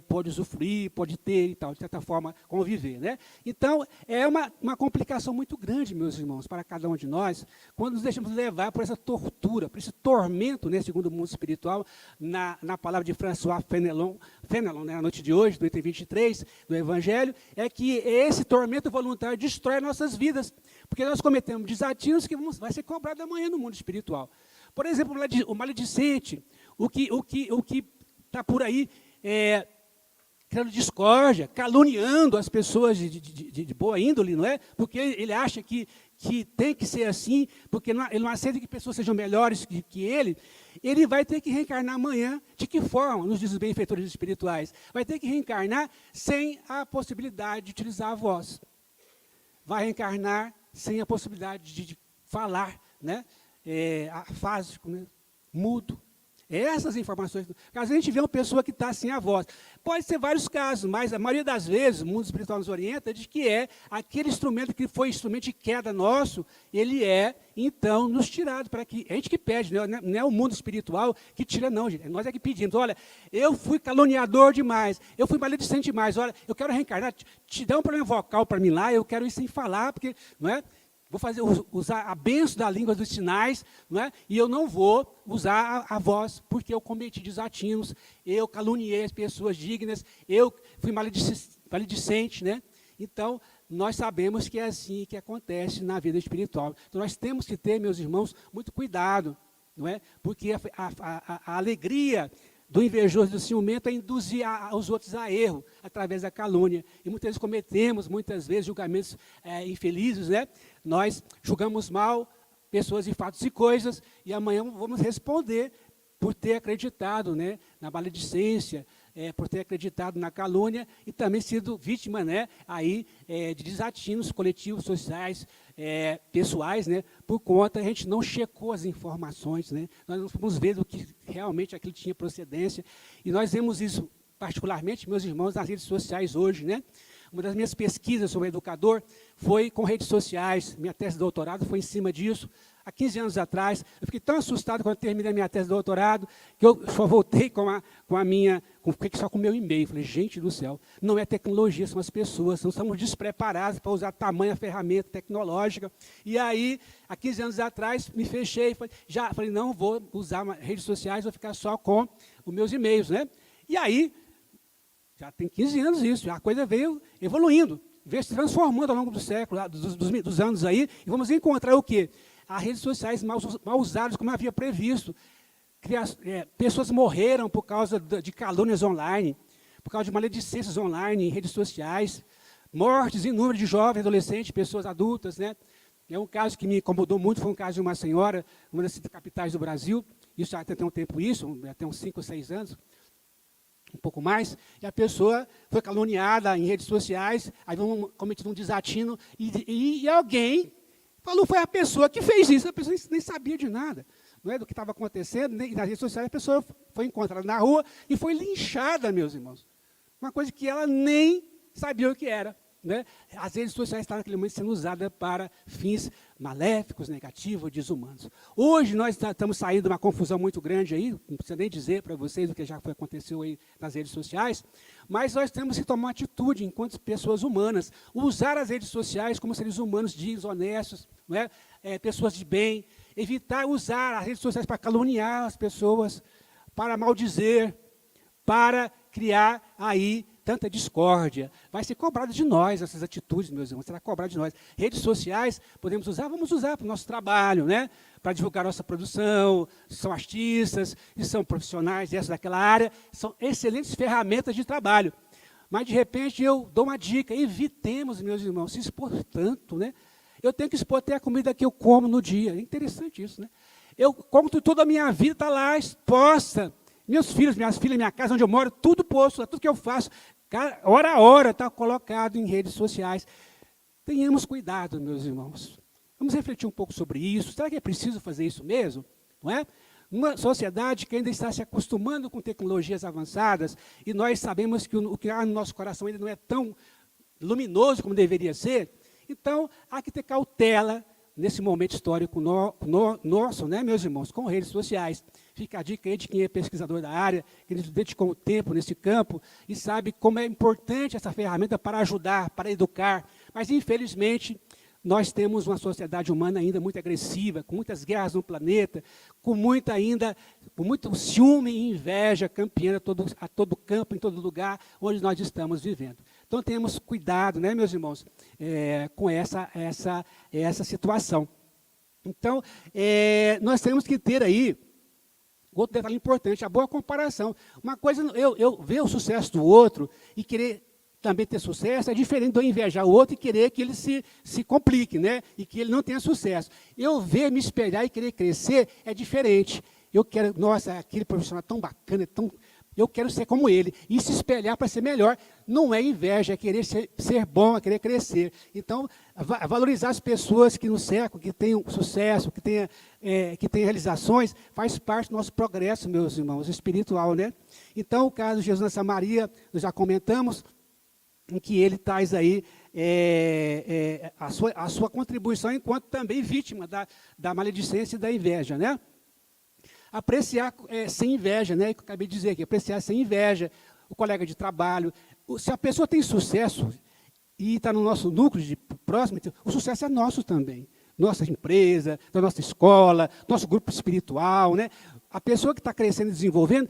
pode usufruir, pode ter e tal, de certa forma, conviver. Né? Então, é uma complicação muito grande, meus irmãos, para cada um de nós, quando nos deixamos levar por essa tortura, por esse tormento, né, segundo o mundo espiritual, na palavra de François Fenelon, né, na noite de hoje, do item 23 do Evangelho, é que esse tormento voluntário destrói nossas vidas, porque nós cometemos desatinos que vai ser cobrado amanhã no mundo espiritual. Por exemplo, o maledicente, o que está por aí, criando discórdia, caluniando as pessoas de boa índole, não é? Porque ele acha que tem que ser assim, porque ele não aceita que pessoas sejam melhores que ele vai ter que reencarnar amanhã. De que forma? Nos diz os benfeitores espirituais. Vai ter que reencarnar sem a possibilidade de utilizar a voz. Vai reencarnar sem a possibilidade de falar, né? Afásico, né? Mudo. Essas informações. Às vezes a gente vê uma pessoa que está sem a voz. Pode ser vários casos, mas a maioria das vezes, o mundo espiritual nos orienta de que aquele instrumento que foi instrumento de queda nosso, ele então, nos tirado. Para que, a gente que pede, não é o mundo espiritual que tira, não, gente. Nós é que pedimos. Olha, eu fui caluniador demais, eu fui maledicente demais, olha, eu quero reencarnar, te dá um problema vocal para mim lá, eu quero ir sem falar, porque, não é? Vou usar a bênção da língua dos sinais, não é? E eu não vou usar a voz, porque eu cometi desatinos, eu caluniei as pessoas dignas, eu fui maledicente, né? Então, nós sabemos que é assim que acontece na vida espiritual. Então, nós temos que ter, meus irmãos, muito cuidado, não é? Porque a alegria do invejoso e do ciumento é induzir os outros a erro, através da calúnia. E muitas vezes cometemos, julgamentos infelizes, né? Nós julgamos mal pessoas e fatos e coisas, e amanhã vamos responder por ter acreditado, né, na maledicência, por ter acreditado na calúnia e também sido vítima, né, de desatinos coletivos, sociais, pessoais, né, por conta, a gente não checou as informações, né, nós não fomos ver o que realmente aquilo tinha procedência, e nós vemos isso particularmente, meus irmãos, nas redes sociais hoje, né, Uma das minhas pesquisas sobre educador foi com redes sociais. Minha tese de doutorado foi em cima disso. Há 15 anos atrás, eu fiquei tão assustado quando eu terminei a minha tese de doutorado, que eu só voltei só com o meu e-mail. Falei, gente do céu, não é tecnologia, são as pessoas, não estamos despreparados para usar tamanha ferramenta tecnológica. E aí, há 15 anos atrás, me fechei, falei, não vou usar redes sociais, vou ficar só com os meus e-mails, né? E aí, já tem 15 anos isso, a coisa veio evoluindo, veio se transformando ao longo do século, dos anos aí, e vamos encontrar o quê? As redes sociais mal usadas, como havia previsto. Pessoas morreram por causa de calúnias online, por causa de maledicências online em redes sociais, mortes inúmeras de jovens, adolescentes, pessoas adultas, né? É um caso que me incomodou muito, foi um caso de uma senhora, uma das capitais do Brasil, isso já tem um tempo até uns 5 ou 6 anos, um pouco mais, e a pessoa foi caluniada em redes sociais, aí cometido um desatino, e alguém falou, foi a pessoa que fez isso, a pessoa nem sabia de nada, não é, do que estava acontecendo, nem nas redes sociais, a pessoa foi encontrada na rua e foi linchada, meus irmãos. Uma coisa que ela nem sabia o que era. Né? As redes sociais estavam naquele momento sendo usadas para fins maléficos, negativos, desumanos. Hoje nós estamos saindo de uma confusão muito grande aí, não precisa nem dizer para vocês o que já aconteceu aí nas redes sociais, mas nós temos que tomar uma atitude enquanto pessoas humanas, usar as redes sociais como seres humanos dignos, honestos, não é? Pessoas de bem, evitar usar as redes sociais para caluniar as pessoas, para maldizer, para criar aí tanta discórdia. Vai ser cobrado de nós essas atitudes, meus irmãos, será cobrado de nós. Redes sociais, podemos usar, vamos usar para o nosso trabalho, né? Para divulgar nossa produção, são artistas, e são profissionais dessa daquela área, são excelentes ferramentas de trabalho. Mas, de repente, eu dou uma dica, evitemos, meus irmãos, se expor tanto, né? Eu tenho que expor até a comida que eu como no dia. É interessante isso, né? Eu conto toda a minha vida, está lá exposta. Meus filhos, minhas filhas, minha casa, onde eu moro, tudo posto, tudo que eu faço, hora a hora está colocado em redes sociais. Tenhamos cuidado, meus irmãos. Vamos refletir um pouco sobre isso. Será que é preciso fazer isso mesmo? Não é? Uma sociedade que ainda está se acostumando com tecnologias avançadas, e nós sabemos que o que há no nosso coração ainda não é tão luminoso como deveria ser, então há que ter cautela nesse momento histórico nosso, né, meus irmãos, com redes sociais. Fica a dica aí de quem é pesquisador da área, que dedicou um tempo nesse campo e sabe como é importante essa ferramenta para ajudar, para educar. Mas, infelizmente, nós temos uma sociedade humana ainda muito agressiva, com muitas guerras no planeta, com muito ciúme e inveja campeando a todo campo, em todo lugar onde nós estamos vivendo. Então, temos cuidado, né, meus irmãos, com essa situação. Então, nós temos que ter aí outro detalhe importante, a boa comparação. Uma coisa, eu ver o sucesso do outro e querer também ter sucesso, é diferente de eu invejar o outro e querer que ele se complique, né? E que ele não tenha sucesso. Eu ver, me espelhar e querer crescer é diferente. Eu quero, nossa, aquele profissional tão bacana, eu quero ser como ele. E se espelhar para ser melhor não é inveja, é querer ser bom, é querer crescer. Então, valorizar as pessoas que nos cercam, que tenham sucesso, que tenham realizações, faz parte do nosso progresso, meus irmãos, espiritual, né? Então, o caso de Jesus na Samaria, nós já comentamos, em que ele traz aí a sua contribuição enquanto também vítima da maledicência e da inveja, né? Apreciar sem inveja, né? Que eu acabei de dizer aqui, apreciar sem inveja o colega de trabalho. Se a pessoa tem sucesso e está no nosso núcleo de próximo, o sucesso é nosso também. Nossa empresa, da nossa escola, nosso grupo espiritual, né? A pessoa que está crescendo e desenvolvendo,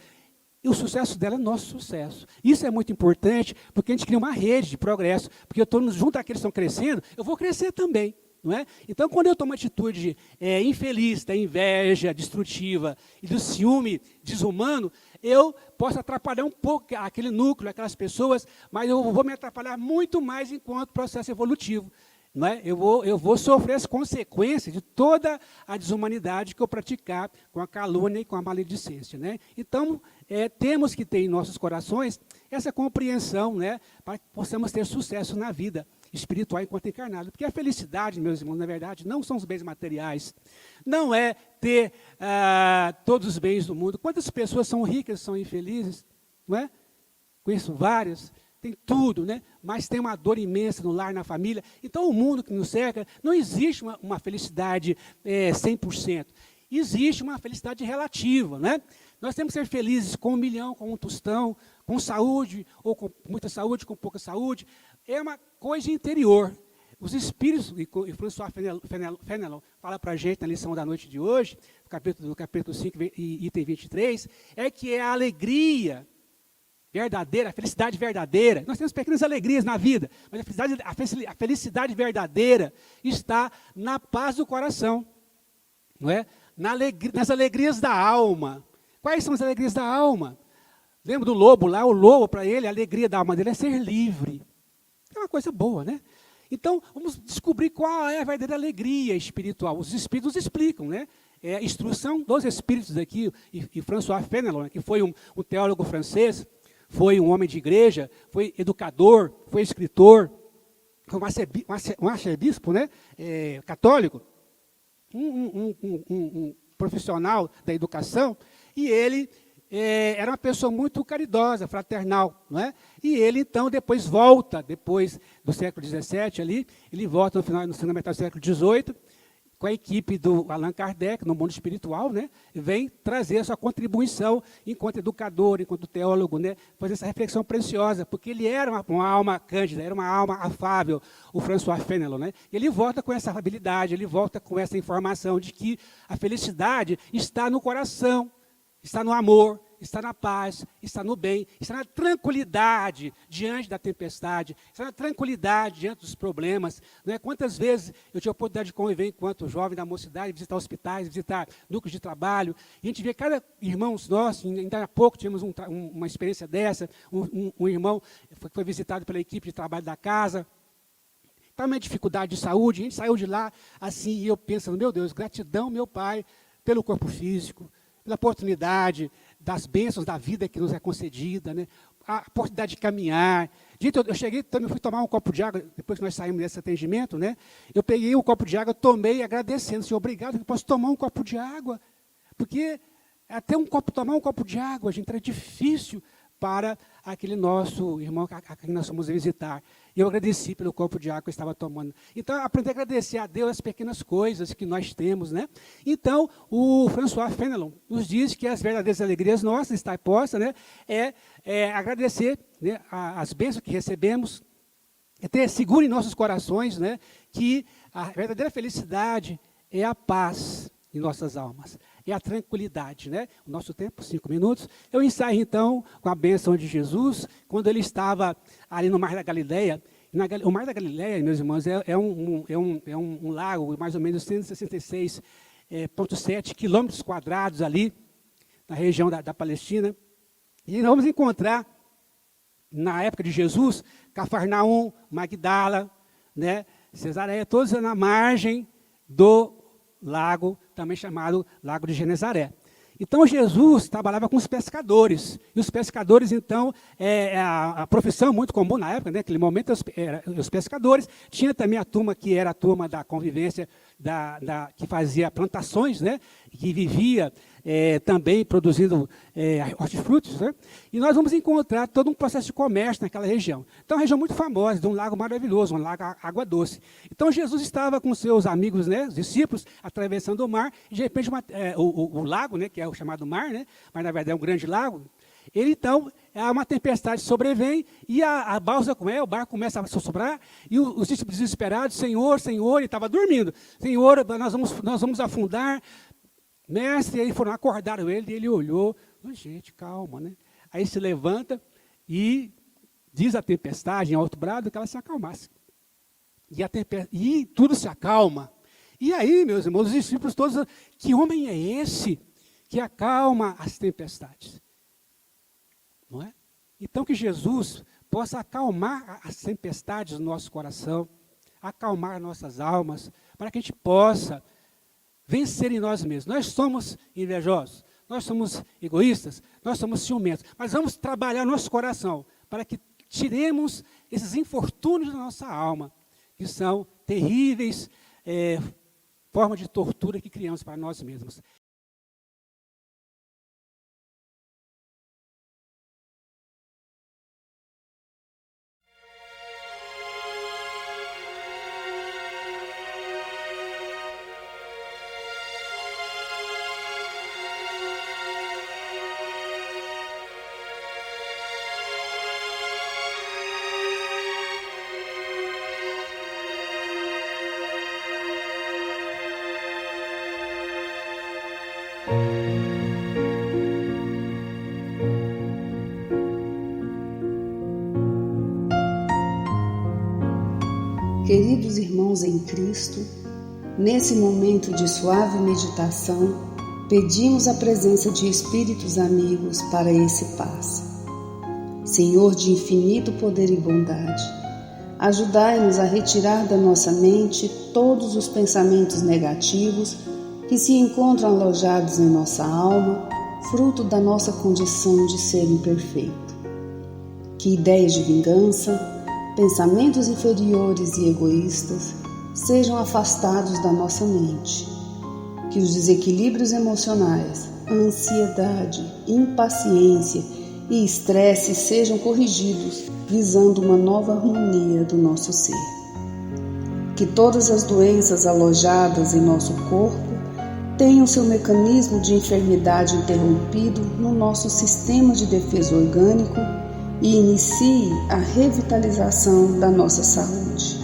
e o sucesso dela é nosso sucesso. Isso é muito importante, porque a gente cria uma rede de progresso, porque eu estou junto àqueles que estão crescendo, eu vou crescer também. Não é? Então, quando eu tomo uma atitude infeliz, da inveja destrutiva e do ciúme desumano, eu posso atrapalhar um pouco aquele núcleo, aquelas pessoas, mas eu vou me atrapalhar muito mais enquanto processo evolutivo. Não é? Eu vou sofrer as consequências de toda a desumanidade que eu praticar com a calúnia e com a maledicência. Né? Então, temos que ter em nossos corações essa compreensão, né, para que possamos ter sucesso na vida espiritual enquanto encarnado. Porque a felicidade, meus irmãos, na verdade, não são os bens materiais. Não é ter todos os bens do mundo. Quantas pessoas são ricas e são infelizes? Não é? Conheço várias. tem tudo, né? Mas tem uma dor imensa no lar, na família. Então, o mundo que nos cerca, não existe uma felicidade 100%. Existe uma felicidade relativa, né? Nós temos que ser felizes com 1 milhão, com um tostão, com saúde, ou com muita saúde, com pouca saúde. É uma coisa interior. Os espíritos, e François Fenelon fala para a gente na lição da noite de hoje, do capítulo 5, item 23, é que é a alegria verdadeira, a felicidade verdadeira. Nós temos pequenas alegrias na vida, mas a felicidade verdadeira está na paz do coração, não é? Nas alegrias da alma. Quais são as alegrias da alma? Lembra do lobo lá? O lobo, para ele, a alegria da alma dele é ser livre. É uma coisa boa, né? Então, vamos descobrir qual é a verdadeira alegria espiritual. Os espíritos explicam, né? É a instrução dos espíritos aqui, e François Fenelon, que foi um teólogo francês, foi um homem de igreja, foi educador, foi escritor, foi um arcebispo, né? Católico, um profissional da educação, e ele era uma pessoa muito caridosa, fraternal, não é? E ele, então, depois volta, depois do século XVII ali, ele volta no segunda metade do século XVIII, com a equipe do Allan Kardec, no mundo espiritual, né? Vem trazer a sua contribuição enquanto educador, enquanto teólogo, né? Fazer essa reflexão preciosa, porque ele era uma alma cândida, era uma alma afável, o François Fenelon, né? Ele volta com essa habilidade, ele volta com essa informação de que a felicidade está no coração, está no amor, está na paz, está no bem, está na tranquilidade diante da tempestade, está na tranquilidade diante dos problemas. Não é? Quantas vezes eu tive a oportunidade de conviver enquanto jovem da mocidade, visitar hospitais, visitar núcleos de trabalho, e a gente vê cada irmão nosso, ainda há pouco tivemos uma experiência dessa, um irmão foi visitado pela equipe de trabalho da casa, para uma dificuldade de saúde, a gente saiu de lá assim, e eu pensando, meu Deus, gratidão, meu Pai, pelo corpo físico, pela oportunidade das bênçãos da vida que nos é concedida, né? A oportunidade de caminhar. Eu cheguei, também fui tomar um copo de água, depois que nós saímos desse atendimento, né? Eu peguei um copo de água, tomei, agradecendo, Senhor, obrigado, que eu posso tomar um copo de água, porque até tomar um copo de água, gente, era difícil para aquele nosso irmão a quem nós fomos visitar. E eu agradeci pelo copo de água que eu estava tomando. Então, aprender a agradecer a Deus as pequenas coisas que nós temos, né? Então, o François Fenelon nos diz que as verdadeiras alegrias nossas, está posta, né? Agradecer, né, as bênçãos que recebemos, ter seguro em nossos corações, né, que a verdadeira felicidade é a paz em nossas almas, é a tranquilidade, né? O nosso tempo, 5 minutos. Eu ensaio, então, com a bênção de Jesus, quando ele estava ali no Mar da Galileia. O Mar da Galileia, meus irmãos, é um lago, mais ou menos 166,7 quilômetros quadrados ali, na região da Palestina. E nós vamos encontrar, na época de Jesus, Cafarnaum, Magdala, né? Cesareia, todos na margem do lago, também chamado Lago de Genezaré. Então, Jesus trabalhava com os pescadores. E os pescadores, então, a profissão muito comum na época, né, naquele momento, os pescadores. Tinha também a turma que era a turma da convivência, que fazia plantações, né, que vivia também produzindo hortifrutos. Né, e nós vamos encontrar todo um processo de comércio naquela região. Então, é uma região muito famosa, de um lago maravilhoso, um lago água doce. Então, Jesus estava com seus amigos, né, os discípulos, atravessando o mar, e de repente o lago, né, que é o chamado mar, né, mas na verdade é um grande lago, ele então, uma tempestade sobrevém, e a balsa, o barco começa a soprar, e os discípulos desesperados, Senhor, Senhor, ele estava dormindo, Senhor, nós vamos afundar, mestre, e aí foram, acordaram ele, e ele olhou, gente, calma, né? Aí se levanta e diz a tempestade, em alto brado, que ela se acalmasse. E tudo se acalma. E aí, meus irmãos, os discípulos todos, que homem é esse que acalma as tempestades? Não é? Então, que Jesus possa acalmar as tempestades do nosso coração, acalmar nossas almas, para que a gente possa vencer em nós mesmos. Nós somos invejosos, nós somos egoístas, nós somos ciumentos, mas vamos trabalhar nosso coração para que tiremos esses infortúnios da nossa alma, que são terríveis formas de tortura que criamos para nós mesmos. Queridos irmãos em Cristo, nesse momento de suave meditação, pedimos a presença de espíritos amigos para esse passe. Senhor de infinito poder e bondade, ajudai-nos a retirar da nossa mente todos os pensamentos negativos que se encontram alojados em nossa alma, fruto da nossa condição de ser imperfeito. Que ideias de vingança, pensamentos inferiores e egoístas sejam afastados da nossa mente. Que os desequilíbrios emocionais, ansiedade, impaciência e estresse sejam corrigidos, visando uma nova harmonia do nosso ser. Que todas as doenças alojadas em nosso corpo tenham seu mecanismo de enfermidade interrompido no nosso sistema de defesa orgânico e inicie a revitalização da nossa saúde.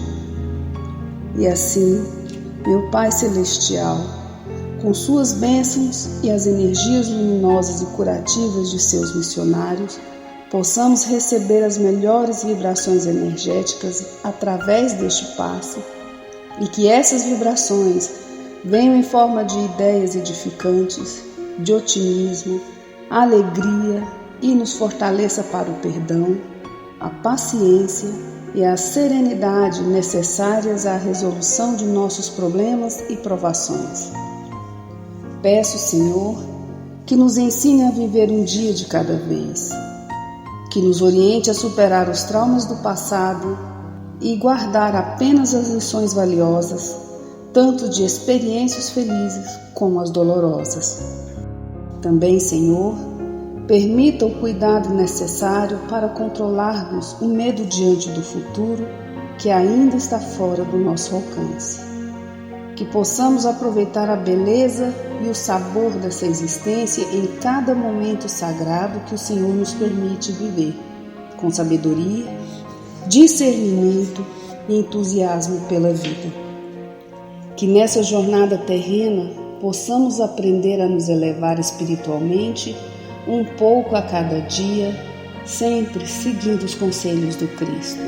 E assim, meu Pai Celestial, com suas bênçãos e as energias luminosas e curativas de seus missionários, possamos receber as melhores vibrações energéticas através deste passe e que essas vibrações venham em forma de ideias edificantes, de otimismo, alegria, e nos fortaleça para o perdão, a paciência e a serenidade necessárias à resolução de nossos problemas e provações. Peço, Senhor, que nos ensine a viver um dia de cada vez, que nos oriente a superar os traumas do passado e guardar apenas as lições valiosas, tanto de experiências felizes como as dolorosas. Também, Senhor, permita o cuidado necessário para controlarmos o medo diante do futuro que ainda está fora do nosso alcance. Que possamos aproveitar a beleza e o sabor dessa existência em cada momento sagrado que o Senhor nos permite viver, com sabedoria, discernimento e entusiasmo pela vida. Que nessa jornada terrena possamos aprender a nos elevar espiritualmente um pouco a cada dia, sempre seguindo os conselhos do Cristo.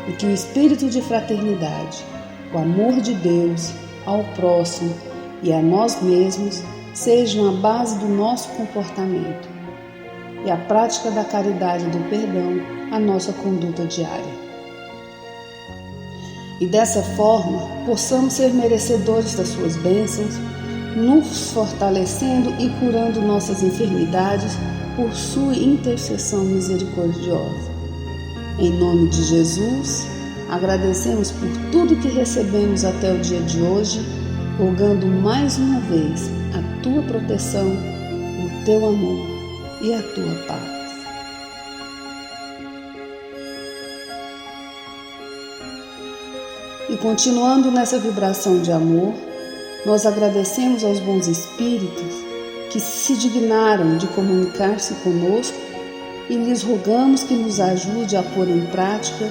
E que o espírito de fraternidade, o amor de Deus ao próximo e a nós mesmos sejam a base do nosso comportamento e a prática da caridade e do perdão a nossa conduta diária. E dessa forma possamos ser merecedores das suas bênçãos, nos fortalecendo e curando nossas enfermidades por sua intercessão misericordiosa. Em nome de Jesus, agradecemos por tudo que recebemos até o dia de hoje, rogando mais uma vez a tua proteção, o teu amor e a tua paz. E continuando nessa vibração de amor, nós agradecemos aos bons espíritos que se dignaram de comunicar-se conosco e lhes rogamos que nos ajude a pôr em prática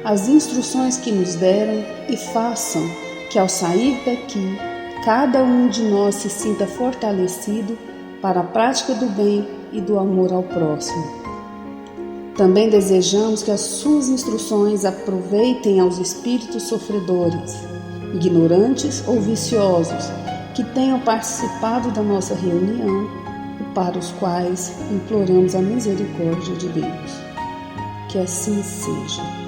as instruções que nos deram e façam que ao sair daqui, cada um de nós se sinta fortalecido para a prática do bem e do amor ao próximo. Também desejamos que as suas instruções aproveitem aos espíritos sofredores, ignorantes ou viciosos, que tenham participado da nossa reunião e para os quais imploramos a misericórdia de Deus. Que assim seja.